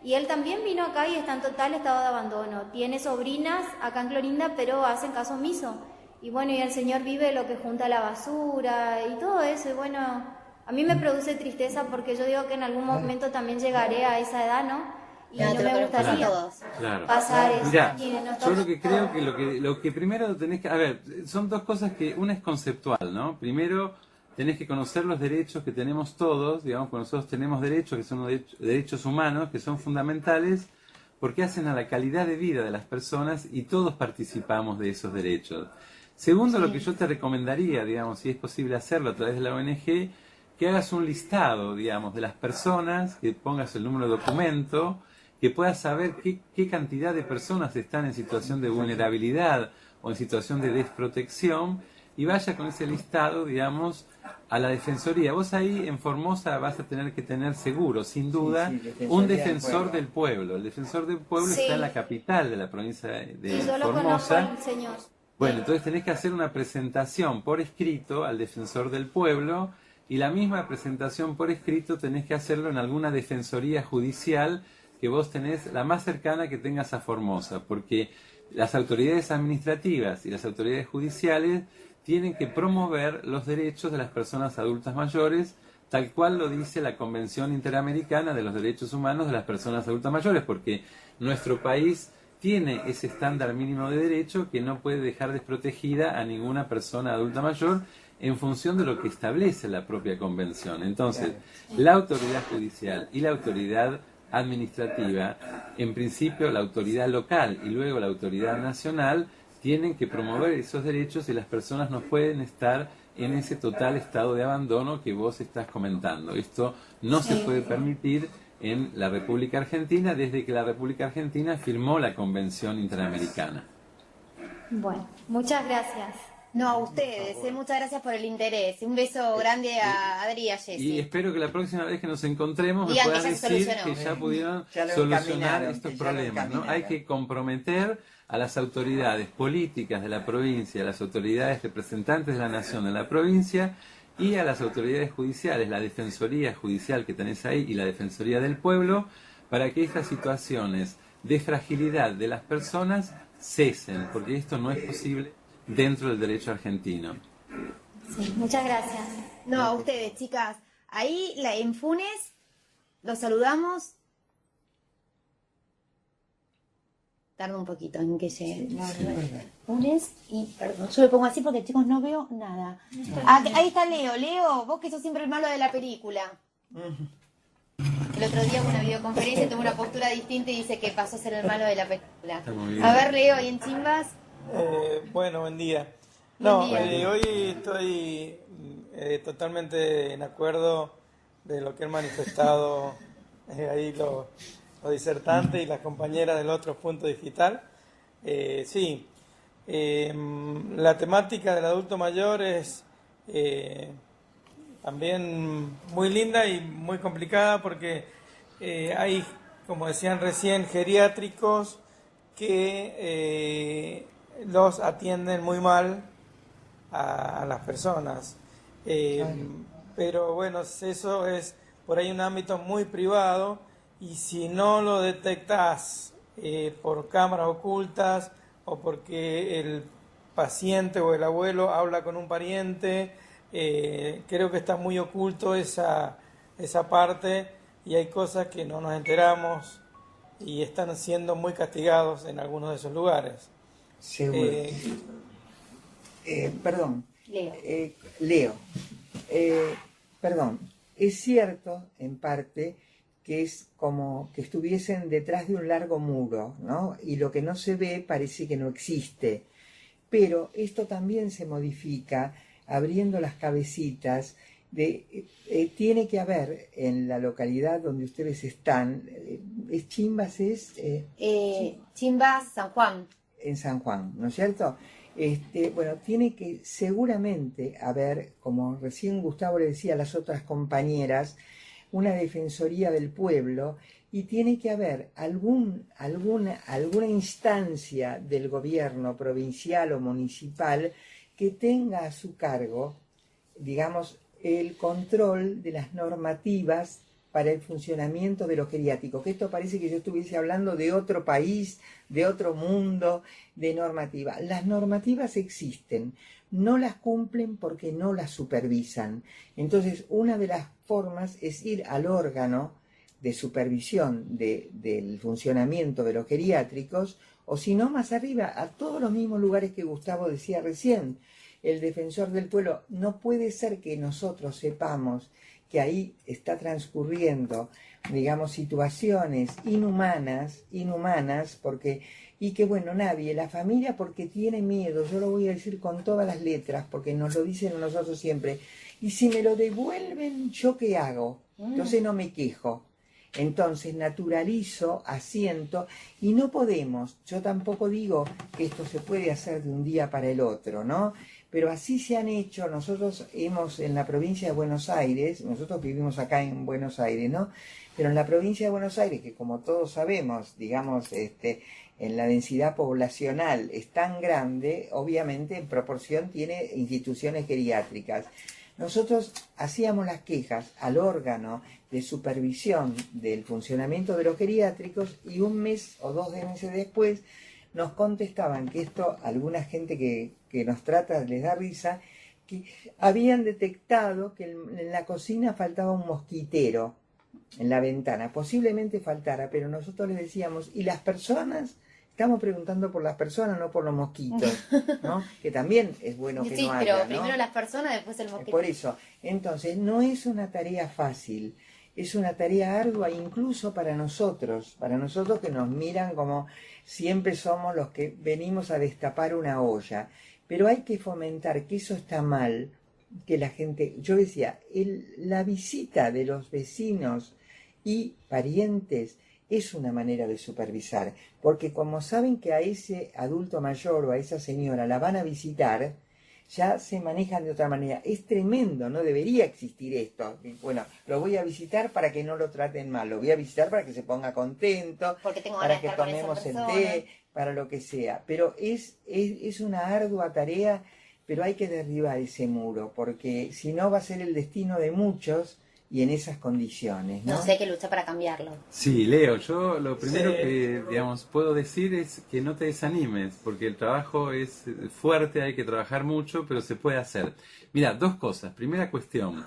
y él también vino acá y está en total estado de abandono. Tiene sobrinas acá en Clorinda, pero hacen caso omiso. Y bueno, y el señor vive lo que junta la basura y todo eso. Y bueno, a mí me produce tristeza porque yo digo que en algún momento también llegaré a esa edad, ¿no? Y no me gustaría pasar eso. Mirá, yo lo que creo que lo que primero tenés que... A ver, son dos cosas que... Una es conceptual, ¿no? Primero tenés que conocer los derechos que tenemos todos, digamos, que nosotros tenemos derechos que son derechos humanos, que son fundamentales, porque hacen a la calidad de vida de las personas y todos participamos de esos derechos. Segundo, lo que yo te recomendaría, digamos, si es posible hacerlo a través de la ONG, que hagas un listado, digamos, de las personas, que pongas el número de documento, que puedas saber qué cantidad de personas están en situación de vulnerabilidad o en situación de desprotección, y vaya con ese listado, digamos, a la Defensoría. Vos ahí en Formosa vas a tener que tener seguro, sin duda, un defensor del pueblo. El defensor del pueblo está en la capital de la provincia de yo lo conozco al señor. Bueno, entonces tenés que hacer una presentación por escrito al defensor del pueblo, y la misma presentación por escrito tenés que hacerlo en alguna defensoría judicial que vos tenés, la más cercana que tengas a Formosa, porque las autoridades administrativas y las autoridades judiciales tienen que promover los derechos de las personas adultas mayores, tal cual lo dice la Convención Interamericana de los Derechos Humanos de las Personas Adultas Mayores, porque nuestro país tiene ese estándar mínimo de derecho que no puede dejar desprotegida a ninguna persona adulta mayor en función de lo que establece la propia convención. Entonces, la autoridad judicial y la autoridad administrativa, en principio la autoridad local y luego la autoridad nacional, tienen que promover esos derechos y las personas no pueden estar en ese total estado de abandono que vos estás comentando. Esto no se puede permitir en la República Argentina desde que la República Argentina firmó la Convención Interamericana. Bueno, muchas gracias. No, a ustedes, muchas gracias por el interés. Un beso grande a Adri y a Jessy. Y espero que la próxima vez que nos encontremos me Digan puedan que ya se decir solucionó. que ya pudieron Ya lo solucionar encaminaron, estos que ya lo problemas, ¿no? encaminaron. Hay que comprometer a las autoridades políticas de la provincia, a las autoridades representantes de la nación en la provincia y a las autoridades judiciales, la Defensoría Judicial que tenés ahí y la Defensoría del Pueblo, para que estas situaciones de fragilidad de las personas cesen, porque esto no es posible dentro del derecho argentino. Sí, muchas gracias. No, a ustedes, chicas. Ahí en Funes los saludamos. Tarda un poquito en que llegue. Funes y perdón, yo me pongo así porque chicos no veo nada. Ahí está Leo. Leo, vos que sos siempre el malo de la película. El otro día en una videoconferencia tuvo una postura distinta y dice que pasó a ser el malo de la película. Está muy bien. A ver, Leo, ¿y en Chimbas? Bueno, buen día. No, Buen día. hoy estoy totalmente en acuerdo de lo que han manifestado ahí los disertantes y las compañeras del otro punto digital. Sí, la temática del adulto mayor es también muy linda y muy complicada porque hay, como decían recién, geriátricos que los atienden muy mal a las personas. Pero bueno, eso es por ahí un ámbito muy privado y si no lo detectas por cámaras ocultas o porque el paciente o el abuelo habla con un pariente, creo que está muy oculto esa parte y hay cosas que no nos enteramos y están siendo muy castigados en algunos de esos lugares. Seguro. Perdón. Leo. Leo. Perdón. Es cierto, en parte, que es como que estuviesen detrás de un largo muro, ¿no? Y lo que no se ve parece que no existe. Pero esto también se modifica abriendo las cabecitas. Tiene que haber en la localidad donde ustedes están, ¿es Chimbas? Chimbas, San Juan. En San Juan, ¿no es cierto? Bueno, tiene que seguramente haber, como recién Gustavo le decía a las otras compañeras, una defensoría del pueblo, y tiene que haber alguna instancia del gobierno provincial o municipal que tenga a su cargo, digamos, el control de las normativas para el funcionamiento de los geriátricos. Que esto parece que yo estuviese hablando de otro país, de otro mundo, de normativa. Las normativas existen, no las cumplen porque no las supervisan. Entonces, una de las formas es ir al órgano de supervisión del funcionamiento de los geriátricos, o si no, más arriba, a todos los mismos lugares que Gustavo decía recién. El defensor del pueblo, no puede ser que nosotros sepamos que ahí está transcurriendo, digamos, situaciones inhumanas, porque, y que bueno, nadie, la familia porque tiene miedo, yo lo voy a decir con todas las letras, porque nos lo dicen a nosotros siempre, y si me lo devuelven, ¿yo qué hago? Entonces no me quejo. Entonces naturalizo, asiento, y no podemos, yo tampoco digo que esto se puede hacer de un día para el otro, ¿no? Pero así se han hecho. Nosotros hemos en la provincia de Buenos Aires, nosotros vivimos acá en Buenos Aires, ¿no? Pero en la provincia de Buenos Aires, que como todos sabemos, digamos, en la densidad poblacional es tan grande, obviamente en proporción tiene instituciones geriátricas. Nosotros hacíamos las quejas al órgano de supervisión del funcionamiento de los geriátricos y un mes o 2 meses después nos contestaban que esto, alguna gente que nos trata les da risa, que habían detectado que en la cocina faltaba un mosquitero en la ventana. Posiblemente faltara, pero nosotros les decíamos, ¿y las personas? Estamos preguntando por las personas, no por los mosquitos, ¿no? Que también es bueno que no haya, Sí, pero ¿no? primero las personas, después el mosquito. Por eso, entonces, no es una tarea fácil, es una tarea ardua incluso para nosotros que nos miran como siempre somos los que venimos a destapar una olla. Pero hay que fomentar que eso está mal, que la gente, yo decía, la visita de los vecinos y parientes es una manera de supervisar, porque como saben que a ese adulto mayor o a esa señora la van a visitar, ya se manejan de otra manera. Es tremendo, no debería existir esto. Bueno, lo voy a visitar para que no lo traten mal, lo voy a visitar para que se ponga contento, Porque tengo para ganas que de estar con tomemos esa el persona. té, para lo que sea. Pero es una ardua tarea, pero hay que derribar ese muro, porque si no va a ser el destino de muchos y en esas condiciones, ¿no? No sé, hay que luchar para cambiarlo. Sí, Leo, yo lo primero Sí. que, digamos, puedo decir es que no te desanimes, porque el trabajo es fuerte, hay que trabajar mucho, pero se puede hacer. Mira, 2 cosas. Primera cuestión,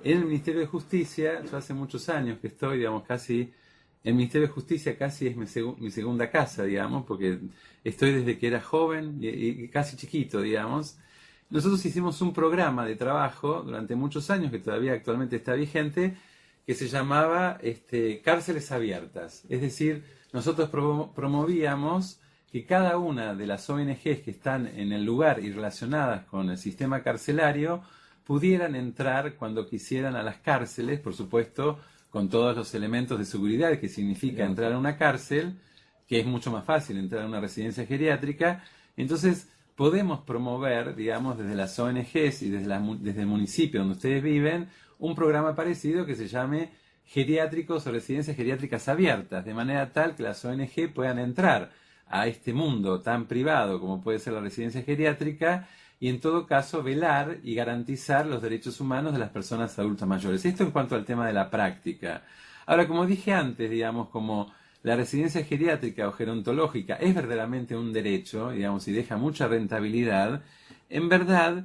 en el Ministerio de Justicia, yo hace muchos años que estoy, digamos, casi, el Ministerio de Justicia casi es mi segunda casa, digamos, porque estoy desde que era joven y casi chiquito, digamos. Nosotros hicimos un programa de trabajo durante muchos años, que todavía actualmente está vigente, que se llamaba Cárceles Abiertas. Es decir, nosotros promovíamos que cada una de las ONGs que están en el lugar y relacionadas con el sistema carcelario pudieran entrar cuando quisieran a las cárceles, por supuesto, con todos los elementos de seguridad que significa entrar a una cárcel, que es mucho más fácil entrar a una residencia geriátrica. Entonces, podemos promover, digamos, desde las ONGs y desde el municipio donde ustedes viven, un programa parecido que se llame Geriátricos o Residencias Geriátricas Abiertas, de manera tal que las ONG puedan entrar a este mundo tan privado como puede ser la residencia geriátrica y en todo caso velar y garantizar los derechos humanos de las personas adultas mayores. Esto en cuanto al tema de la práctica. Ahora, como dije antes, digamos, como la residencia geriátrica o gerontológica es verdaderamente un derecho, digamos, y deja mucha rentabilidad, en verdad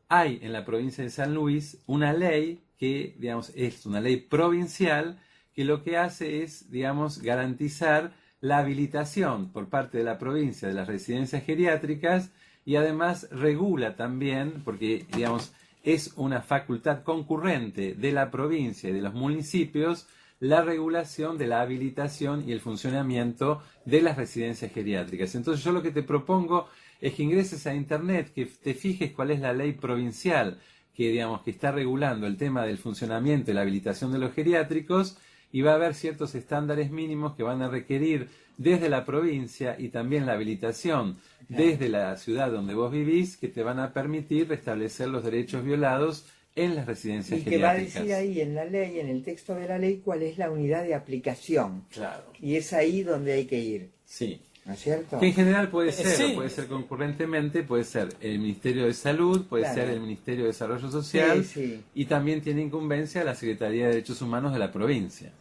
hay en la provincia de San Luis una ley que, digamos, es una ley provincial que lo que hace es, digamos, garantizar la habilitación por parte de la provincia de las residencias geriátricas y además regula también, porque, digamos, es una facultad concurrente de la provincia y de los municipios la regulación de la habilitación y el funcionamiento de las residencias geriátricas. Entonces yo lo que te propongo es que ingreses a internet, que te fijes cuál es la ley provincial que, digamos, que está regulando el tema del funcionamiento y la habilitación de los geriátricos, y va a haber ciertos estándares mínimos que van a requerir desde la provincia y también la habilitación desde la ciudad donde vos vivís, que te van a permitir restablecer los derechos violados en las residencias Y que va a geriátricas. decir ahí en la ley, en el texto de la ley, cuál es la unidad de aplicación. Claro. Y es ahí donde hay que ir, Sí. ¿no es cierto? Que en general puede ser, Sí. o puede ser concurrentemente, puede ser el Ministerio de Salud, puede Claro. ser el Ministerio de Desarrollo Social, Sí, sí. y también tiene incumbencia la Secretaría de Derechos Humanos de la provincia.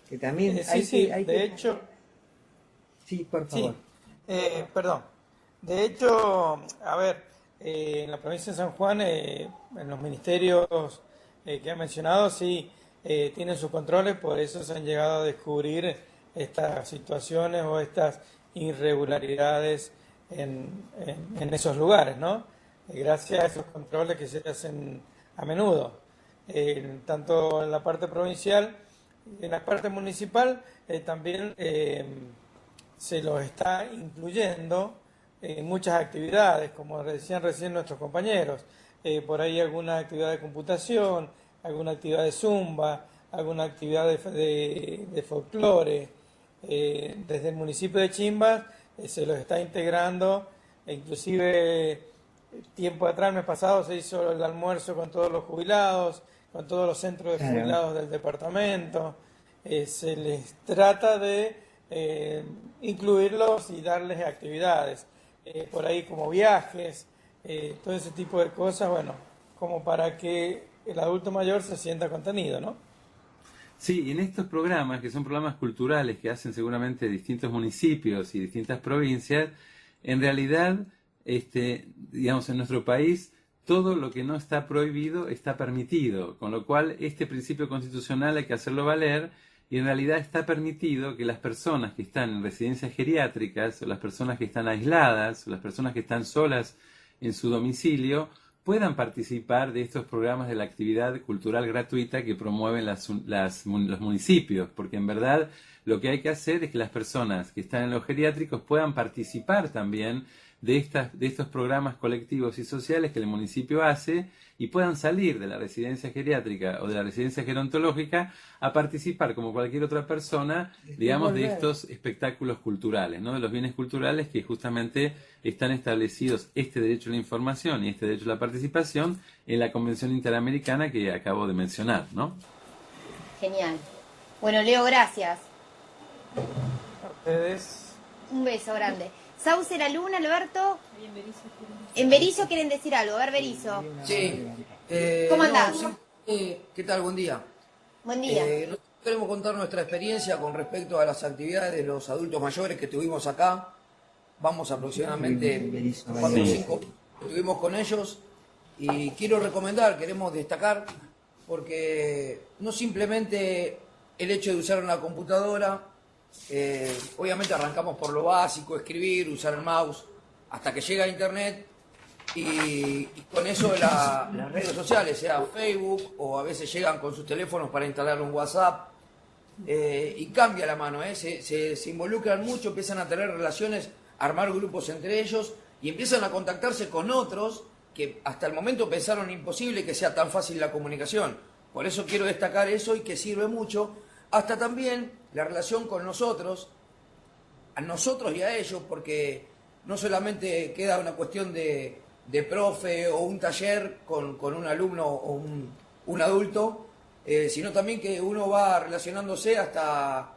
Que también Sí, hay sí, que... hay de que- hecho... Sí, por Sí, favor. perdón. De hecho, a ver, en la provincia de San Juan, en los ministerios que ha mencionado, sí, tienen sus controles, por eso se han llegado a descubrir estas situaciones o estas irregularidades en esos lugares, ¿no? Gracias a esos controles que se hacen a menudo, tanto en la parte provincial, en la parte municipal, también se los está incluyendo en muchas actividades, como decían recién nuestros compañeros, por ahí alguna actividad de computación, alguna actividad de zumba, alguna actividad de folclore. Desde el municipio de Chimbas se los está integrando, e inclusive tiempo atrás, el mes pasado, se hizo el almuerzo con todos los jubilados, con todos los centros de Claro. jubilados del departamento. Se les trata de incluirlos y darles actividades, por ahí como viajes, todo ese tipo de cosas, bueno, como para que el adulto mayor se sienta contenido, ¿no? Sí, y en estos programas, que son programas culturales que hacen seguramente distintos municipios y distintas provincias, en realidad, digamos, en nuestro país, todo lo que no está prohibido está permitido, con lo cual este principio constitucional hay que hacerlo valer, y en realidad está permitido que las personas que están en residencias geriátricas, o las personas que están aisladas, o las personas que están solas en su domicilio, puedan participar de estos programas de la actividad cultural gratuita que promueven los municipios, porque en verdad lo que hay que hacer es que las personas que están en los geriátricos puedan participar también de estos programas colectivos y sociales que el municipio hace, y puedan salir de la residencia geriátrica o de la residencia gerontológica a participar como cualquier otra persona, digamos, de estos espectáculos culturales, ¿no? De los bienes culturales que justamente están establecidos, este derecho a la información y este derecho a la participación, en la Convención Interamericana que acabo de mencionar, ¿no? Genial. Bueno, Leo, gracias. A ustedes. Un beso grande. Sauce La Luna, Alberto. En Berizo quieren decir algo. A ver, Berizo. Sí. ¿Cómo andás? ¿Qué tal? Buen día. Buen día. Nosotros queremos contar nuestra experiencia con respecto a las actividades de los adultos mayores que tuvimos acá. Vamos aproximadamente 4 o 5 que estuvimos con ellos. Y quiero recomendar, queremos destacar, porque no simplemente el hecho de usar una computadora, obviamente arrancamos por lo básico, escribir, usar el mouse, hasta que llega a internet, y con eso las redes sociales, sea Facebook, o a veces llegan con sus teléfonos para instalar un WhatsApp, y cambia la mano, se involucran mucho, empiezan a tener relaciones, a armar grupos entre ellos, y empiezan a contactarse con otros que hasta el momento pensaron imposible que sea tan fácil la comunicación. Por eso quiero destacar eso, y que sirve mucho, hasta también la relación con nosotros, a nosotros y a ellos, porque no solamente queda una cuestión de profe o un taller con un alumno o un adulto, sino también que uno va relacionándose hasta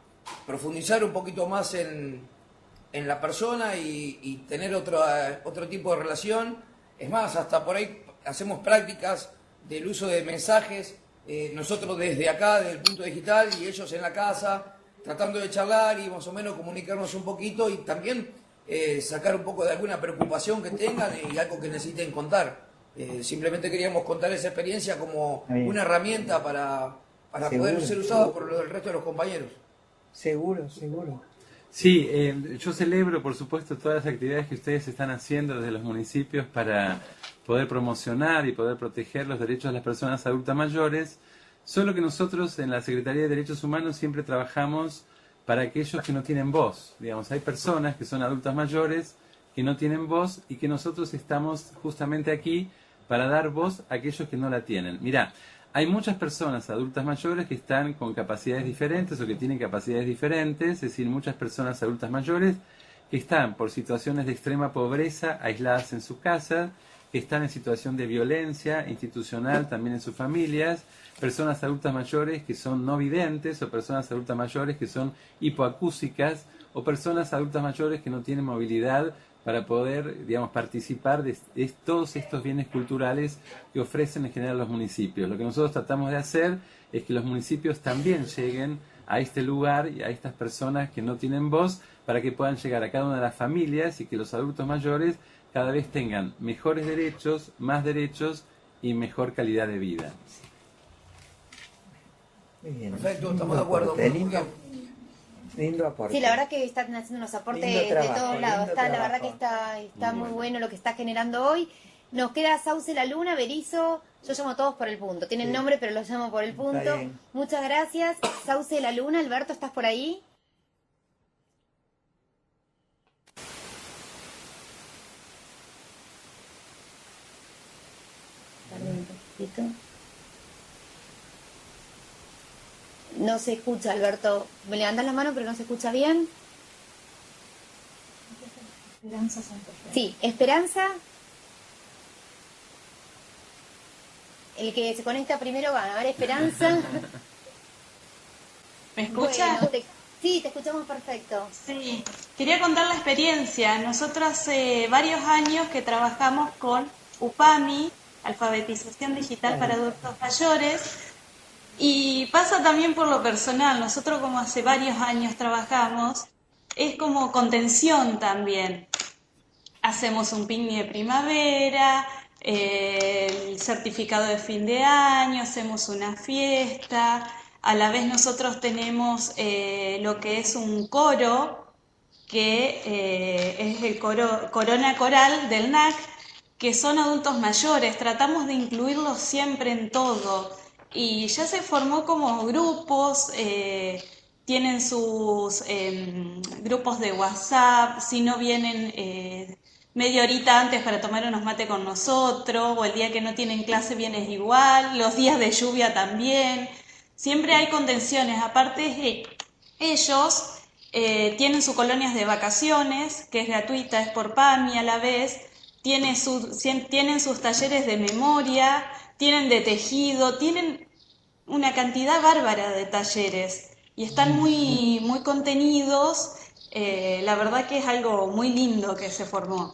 profundizar un poquito más en la persona y tener otro tipo de relación. Es más, hasta por ahí hacemos prácticas del uso de mensajes, nosotros desde acá, desde el punto digital, y ellos en la casa, tratando de charlar y más o menos comunicarnos un poquito, y también sacar un poco de alguna preocupación que tengan y algo que necesiten contar. Simplemente queríamos contar esa experiencia como una herramienta para poder ser usada por el resto de los compañeros. Seguro, seguro. Sí, yo celebro, por supuesto, todas las actividades que ustedes están haciendo desde los municipios para poder promocionar y poder proteger los derechos de las personas adultas mayores. Solo que nosotros en la Secretaría de Derechos Humanos siempre trabajamos para aquellos que no tienen voz. Digamos, hay personas que son adultas mayores que no tienen voz y que nosotros estamos justamente aquí para dar voz a aquellos que no la tienen. Mirá, hay muchas personas adultas mayores que están con capacidades diferentes o que tienen capacidades diferentes, es decir, muchas personas adultas mayores que están por situaciones de extrema pobreza, aisladas en su casa, que están en situación de violencia institucional también en sus familias, personas adultas mayores que son no videntes o personas adultas mayores que son hipoacúsicas o personas adultas mayores que no tienen movilidad para poder, digamos, participar de todos estos bienes culturales que ofrecen en general los municipios. Lo que nosotros tratamos de hacer es que los municipios también lleguen a este lugar y a estas personas que no tienen voz para que puedan llegar a cada una de las familias y que los adultos mayores cada vez tengan mejores derechos, más derechos y mejor calidad de vida. Muy bien. Perfecto, Lindo estamos de acuerdo. aporte, lindo aporte. Sí, la verdad que están haciendo unos aportes Lindo de trabajo, todos lados. lindo La verdad trabajo. que está muy bueno lo que está generando hoy. Nos queda Sauce la Luna, Berizo. Yo llamo a todos por el punto. Tienen Sí. nombre, pero los llamo por el Está punto. bien. Muchas gracias. Sauce la Luna. Alberto, ¿estás por ahí? No se escucha, Alberto. Me levantas la mano, pero no se escucha bien. Sí, Esperanza. El que se conecta primero gana. A ver, Esperanza. ¿Me escucha? Bueno, sí, te escuchamos perfecto. Sí, quería contar la experiencia. Nosotros hace varios años que trabajamos con UPAMI, Alfabetización Digital para Adultos Mayores, y pasa también por lo personal. Nosotros como hace varios años trabajamos, es como contención también. Hacemos un picnic de primavera, el certificado de fin de año, hacemos una fiesta. A la vez nosotros tenemos lo que es un coro, que es el coro Corona Coral del NAC, que son adultos mayores. Tratamos de incluirlos siempre en todo. Y ya se formó como grupos, tienen sus grupos de WhatsApp, si no vienen media horita antes para tomar unos mate con nosotros, o el día que no tienen clase vienes igual, los días de lluvia también. Siempre hay contenciones. Aparte, ellos tienen sus colonias de vacaciones, que es gratuita, es por PAMI a la vez, tienen sus talleres de memoria, tienen de tejido, tienen una cantidad bárbara de talleres y están muy, muy contenidos. La verdad que es algo muy lindo que se formó.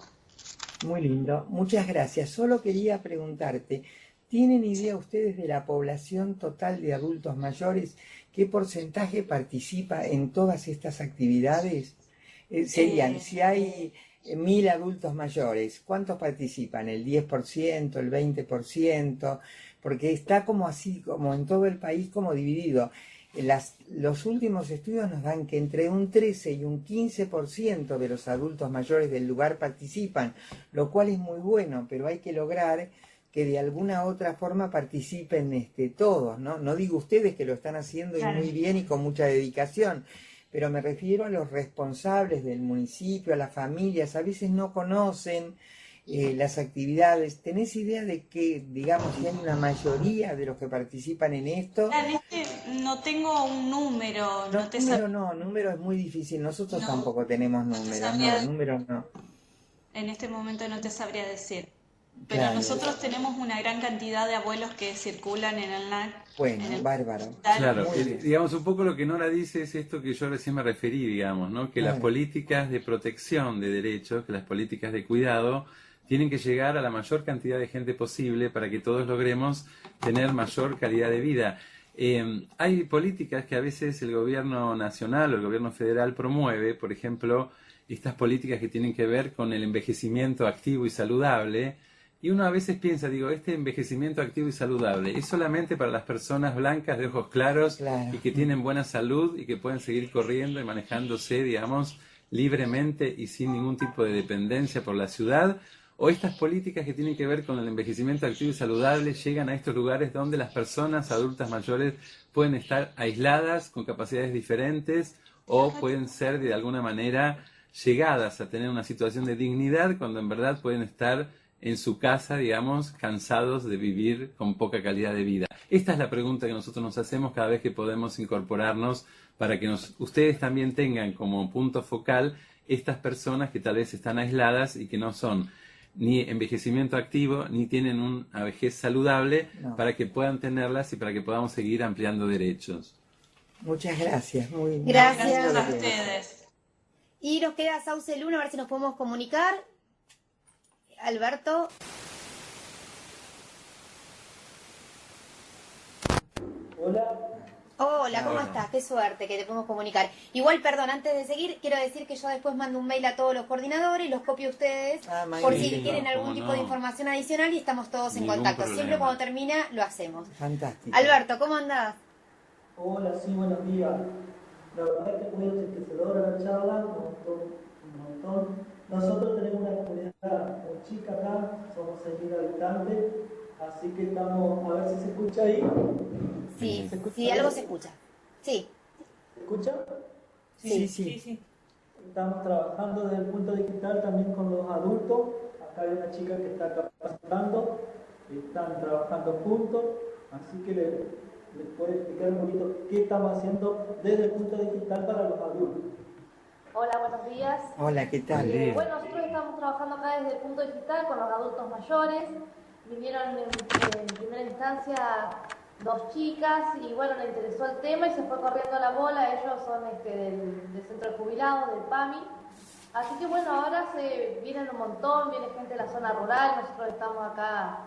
Muy lindo, muchas gracias. Solo quería preguntarte, ¿tienen idea ustedes de la población total de adultos mayores? ¿Qué porcentaje participa en todas estas actividades? Serían, si hay 1000 adultos mayores, ¿cuántos participan? ¿El 10%, el 20%? Porque está como así, como en todo el país, como dividido. Los últimos estudios nos dan que entre un 13 y un 15% de los adultos mayores del lugar participan, lo cual es muy bueno, pero hay que lograr que de alguna otra forma participen todos, ¿no? No digo ustedes que lo están haciendo Claro. y muy bien y con mucha dedicación, pero me refiero a los responsables del municipio, a las familias, a veces no conocen las actividades. ¿Tenés idea de que, digamos, si hay una mayoría de los que participan en esto? En este no tengo un número, no te Número es muy difícil, nosotros No, tampoco tenemos no te números, sabría- números no. en este momento no te sabría decir. Pero Claro. nosotros tenemos una gran cantidad de abuelos que circulan en el NAC. Bueno, en el bárbaro. hospital. Claro, Muy bien. digamos, un poco lo que Nora dice es esto que yo recién me referí, digamos, ¿no? Que las Claro. políticas de protección de derechos, que las políticas de cuidado, tienen que llegar a la mayor cantidad de gente posible para que todos logremos tener mayor calidad de vida. Hay políticas que a veces el gobierno nacional o el gobierno federal promueve, por ejemplo, estas políticas que tienen que ver con el envejecimiento activo y saludable, Y uno a veces piensa, digo, este envejecimiento activo y saludable es solamente para las personas blancas de ojos claros Claro. y que tienen buena salud y que pueden seguir corriendo y manejándose, digamos, libremente y sin ningún tipo de dependencia por la ciudad. O estas políticas que tienen que ver con el envejecimiento activo y saludable llegan a estos lugares donde las personas adultas mayores pueden estar aisladas con capacidades diferentes o pueden ser de alguna manera llegadas a tener una situación de dignidad cuando en verdad pueden estar en su casa, digamos, cansados de vivir con poca calidad de vida. Esta es la pregunta que nosotros nos hacemos cada vez que podemos incorporarnos para que ustedes también tengan como punto focal estas personas que tal vez están aisladas y que no son ni envejecimiento activo, ni tienen una vejez saludable, No. para que puedan tenerlas y para que podamos seguir ampliando derechos. Muchas gracias. Muy Gracias. Gracias muy a bien. ustedes. Y nos queda Sauce Luna, a ver si nos podemos comunicar. Alberto. Hola, ¿cómo Hola. estás? Qué suerte que te podemos comunicar. Igual, perdón, antes de seguir, quiero decir que yo después mando un mail a todos los coordinadores y los copio a ustedes Ah, por si magnífico. quieren algún ¿Cómo tipo no? de información adicional y estamos todos en Ningún contacto. problema. Siempre cuando termina lo hacemos. Fantástico. Alberto, ¿cómo andás? Hola, sí, buenos días. La verdad es que muy enriquecedora la charla, me gustó un montón. Nosotros tenemos una comunidad muy chica acá, somos 6.000 habitantes, así que estamos, a ver si se escucha ahí. Sí, ¿Se escucha sí, bien? algo se escucha. Sí. ¿Se escucha? Sí, sí. Estamos trabajando desde el punto digital también con los adultos. Acá hay una chica que está capacitando, están trabajando juntos, así que les puedo explicar un poquito qué estamos haciendo desde el punto digital para los adultos. Hola, buenos días. Hola, ¿qué tal? Bueno, nosotros estamos trabajando acá desde el punto digital con los adultos mayores. Vinieron en primera instancia 2 chicas y bueno, le interesó el tema y se fue corriendo la bola. Ellos son del centro de jubilados, del PAMI. Así que bueno, ahora vienen un montón, viene gente de la zona rural. Nosotros estamos acá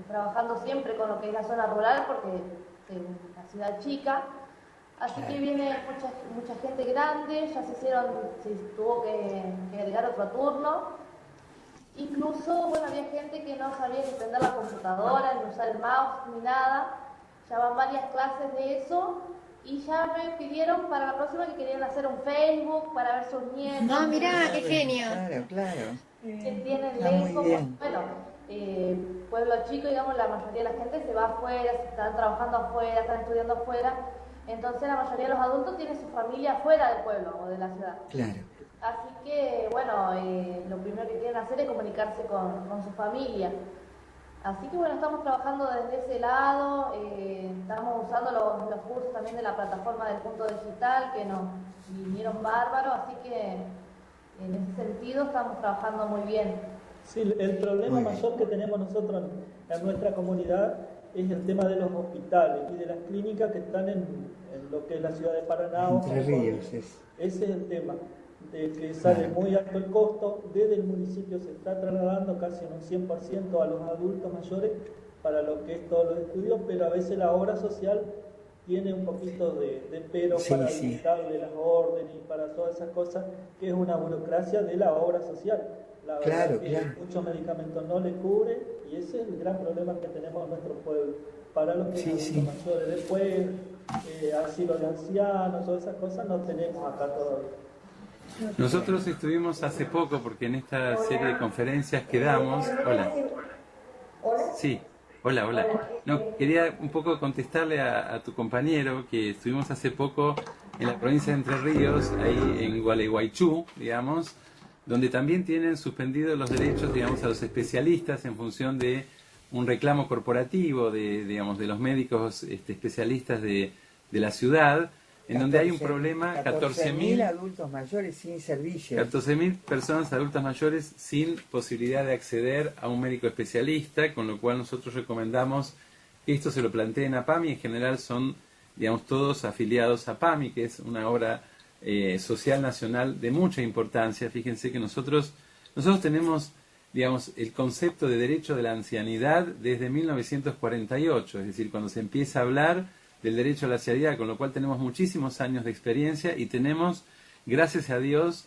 trabajando siempre con lo que es la zona rural porque es una ciudad chica. Así que viene mucha gente grande, ya se tuvo que agregar otro turno. Incluso, bueno, había gente que no sabía ni prender la computadora, ni usar el mouse, ni nada. Ya van varias clases de eso y ya me pidieron para la próxima que querían hacer un Facebook para ver sus nietos. No, mirá, qué genio. Claro, claro. Que tienen Está muy lejos. bien. Bueno, pueblo chico, digamos, la mayoría de la gente se va afuera, están trabajando afuera, están estudiando afuera. Entonces la mayoría de los adultos tienen su familia fuera del pueblo o de la ciudad. Claro. Así que, bueno, lo primero que quieren hacer es comunicarse con su familia. Así que, bueno, estamos trabajando desde ese lado, estamos usando los cursos también de la plataforma del Punto Digital, que nos vinieron bárbaros, así que en ese sentido estamos trabajando muy bien. Sí, el problema Muy bien. mayor que tenemos nosotros en nuestra comunidad es el tema de los hospitales y de las clínicas que están en lo que es la ciudad de Paraná. o Entre San Ríos Jorge. es. Ese es el tema, de que sale Claro. muy alto el costo. Desde el municipio se está trasladando casi en un 100% a los adultos mayores para lo que es todos los estudios, pero a veces la obra social tiene un poquito de pero Sí, para sí. habilitarle las órdenes y para todas esas cosas, que es una burocracia de la obra social. La verdad Claro, que claro. muchos medicamentos no le cubren y ese es el gran problema que tenemos en nuestro pueblo. Para los que Sí, son sí. adultos mayores, después asilo de ancianos, todas esas cosas no tenemos acá todavía. Nosotros estuvimos hace poco, porque en esta serie de conferencias que damos... Hola. Sí, hola. No, quería un poco contestarle a tu compañero que estuvimos hace poco en la provincia de Entre Ríos, ahí en Gualeguaychú, digamos, donde también tienen suspendidos los derechos, digamos, a los especialistas en función de un reclamo corporativo de los médicos especialistas de la ciudad, en donde hay un problema, 14.000 adultos mayores sin servicio. 14.000 personas adultas mayores sin posibilidad de acceder a un médico especialista, con lo cual nosotros recomendamos que esto se lo planteen a PAMI. En general son, digamos, todos afiliados a PAMI, que es una obra social nacional de mucha importancia. Fíjense que nosotros tenemos, digamos, el concepto de derecho de la ancianidad desde 1948, es decir, cuando se empieza a hablar del derecho a la ancianidad, con lo cual tenemos muchísimos años de experiencia y tenemos, gracias a Dios,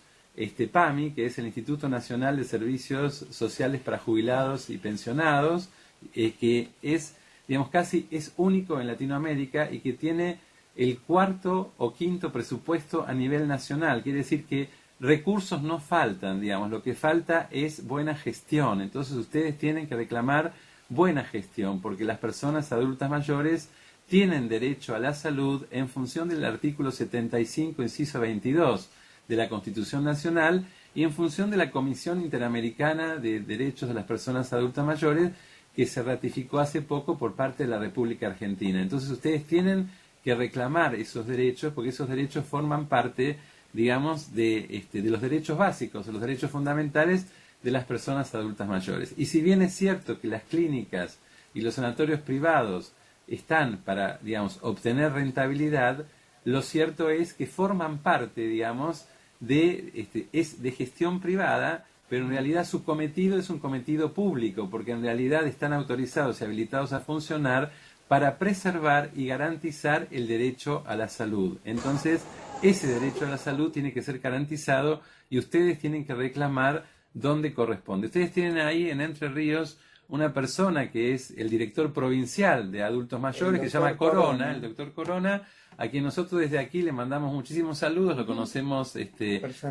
PAMI, que es el Instituto Nacional de Servicios Sociales para Jubilados y Pensionados, que es, digamos, casi es único en Latinoamérica y que tiene el 4º o 5º presupuesto a nivel nacional. Quiere decir que recursos no faltan, digamos, lo que falta es buena gestión. Entonces ustedes tienen que reclamar buena gestión, porque las personas adultas mayores tienen derecho a la salud en función del artículo 75, inciso 22 de la Constitución Nacional y en función de la Comisión Interamericana de Derechos de las Personas Adultas Mayores, que se ratificó hace poco por parte de la República Argentina. Entonces ustedes tienen que reclamar esos derechos, porque esos derechos forman parte, digamos, de los derechos básicos, de los derechos fundamentales de las personas adultas mayores. Y si bien es cierto que las clínicas y los sanatorios privados están para, digamos, obtener rentabilidad, lo cierto es que forman parte, digamos, de gestión privada, pero en realidad su cometido es un cometido público, porque en realidad están autorizados y habilitados a funcionar para preservar y garantizar el derecho a la salud. Entonces, ese derecho a la salud tiene que ser garantizado y ustedes tienen que reclamar donde corresponde. Ustedes tienen ahí en Entre Ríos una persona que es el director provincial de adultos mayores, que se llama Corona, el doctor Corona, a quien nosotros desde aquí le mandamos muchísimos saludos, lo conocemos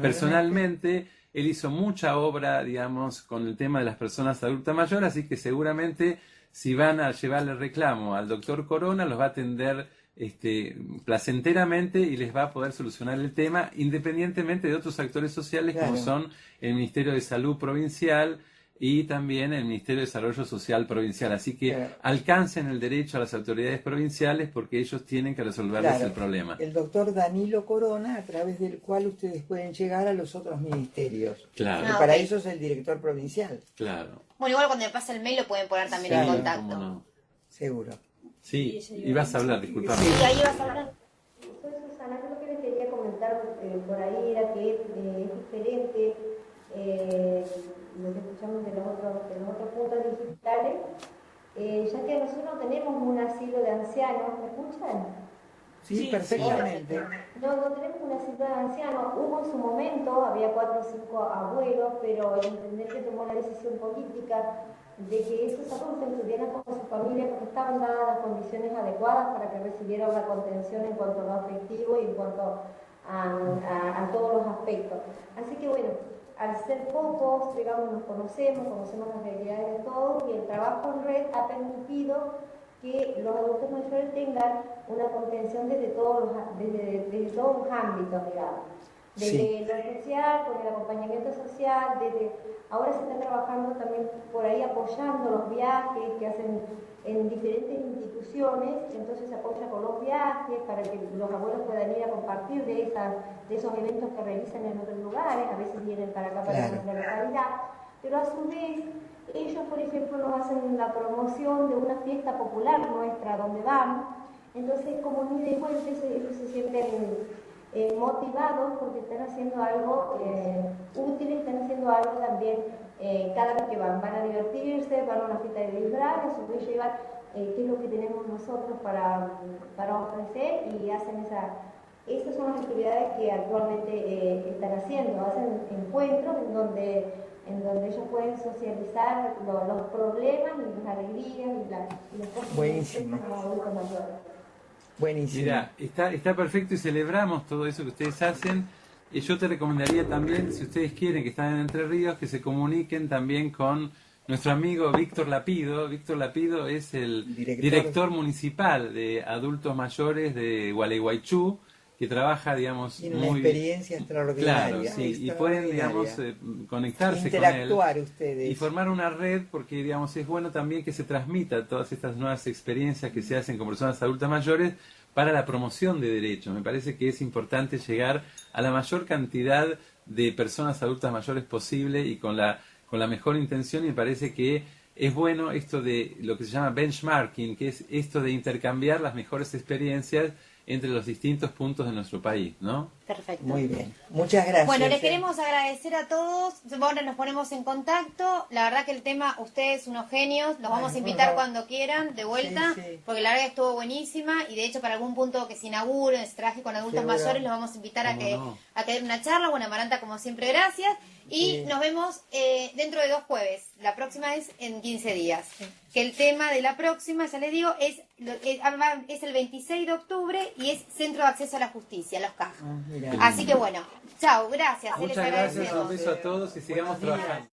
personalmente. Él hizo mucha obra, digamos, con el tema de las personas adultas mayores, así que seguramente si van a llevarle reclamo al doctor Corona, los va a atender placenteramente y les va a poder solucionar el tema, independientemente de otros actores sociales, claro, como son el Ministerio de Salud Provincial y también el Ministerio de Desarrollo Social Provincial. Así que claro, alcancen el derecho a las autoridades provinciales porque ellos tienen que resolverles claro, el problema. El doctor Danilo Corona, a través del cual ustedes pueden llegar a los otros ministerios. Claro. Y para eso es el director provincial. Claro. Bueno, igual cuando me pase el mail lo pueden poner también claro, en contacto. No. Seguro. Sí, y vas a hablar, disculpame. Sí, ahí vas a hablar. Soy Susana, yo lo que les quería comentar por ahí era que es diferente lo que escuchamos de los otros puntos digitales, ya que nosotros no tenemos un asilo de ancianos, ¿me escuchan? Sí, perfectamente. No tenemos un asilo de ancianos. Hubo en su momento, había 4 o 5 abuelos, pero el entender que tomó la decisión política de que esos adultos estuvieran con su familia porque estaban dadas las condiciones adecuadas para que recibieran la contención en cuanto a lo afectivo y en cuanto a todos los aspectos. Así que bueno, al ser pocos, digamos, nos conocemos las realidades de todos y el trabajo en red ha permitido que los adultos mayores tengan una contención desde todos los ámbitos, digamos. Desde lo social, con el acompañamiento social, ahora se está trabajando también por ahí apoyando los viajes que hacen en diferentes instituciones, entonces se apoya con los viajes para que los abuelos puedan ir a compartir de esos eventos que realizan en otros lugares, a veces vienen para acá, para nuestra localidad, pero a su vez ellos, por ejemplo, nos hacen la promoción de una fiesta popular nuestra donde van, entonces como ni de vuelta ellos se sienten motivados porque están haciendo algo útil, están haciendo algo también cada vez que van a divertirse, van a una fiesta de disfraz, a su vez llevar qué es lo que tenemos nosotros para ofrecer y hacen esas son las actividades que actualmente están haciendo, hacen encuentros en donde ellos pueden socializar los problemas y las alegrías y las cosas buenísimo, que los adultos mayores. Buenísimo. Mira, está perfecto y celebramos todo eso que ustedes hacen. Y yo te recomendaría también, si ustedes quieren, que están en Entre Ríos, que se comuniquen también con nuestro amigo Víctor Lapido. Víctor Lapido es el director municipal de adultos mayores de Gualeguaychú, que trabaja, digamos, tiene una experiencia extraordinaria. Claro, sí, y pueden, digamos, conectarse interactuar con él ustedes y formar una red, porque, digamos, es bueno también que se transmita todas estas nuevas experiencias que se hacen con personas adultas mayores para la promoción de derechos. Me parece que es importante llegar a la mayor cantidad de personas adultas mayores posible y con la mejor intención, y me parece que es bueno esto de lo que se llama benchmarking, que es esto de intercambiar las mejores experiencias entre los distintos puntos de nuestro país, ¿no? Perfecto. Muy bien. Muchas gracias. Bueno, les queremos agradecer a todos. Ahora nos ponemos en contacto. La verdad que el tema, ustedes unos genios, los vamos a invitar cuando quieran, de vuelta, Sí, sí. porque la verdad que estuvo buenísima y de hecho para algún punto que se inaugure, se trabaje con adultos Seguro. mayores, los vamos a invitar a ¿Cómo que no? a tener una charla. Bueno, Amaranta, como siempre, gracias. Y Sí. nos vemos dentro de 2 jueves. La próxima es en 15 días. Que el tema de la próxima, ya les digo, es el 26 de octubre y es Centro de Acceso a la Justicia, Los Cajas. Ah, mira. Así que bueno, chao, gracias. Les Muchas gracias, agradecemos. un beso a todos y sigamos trabajando.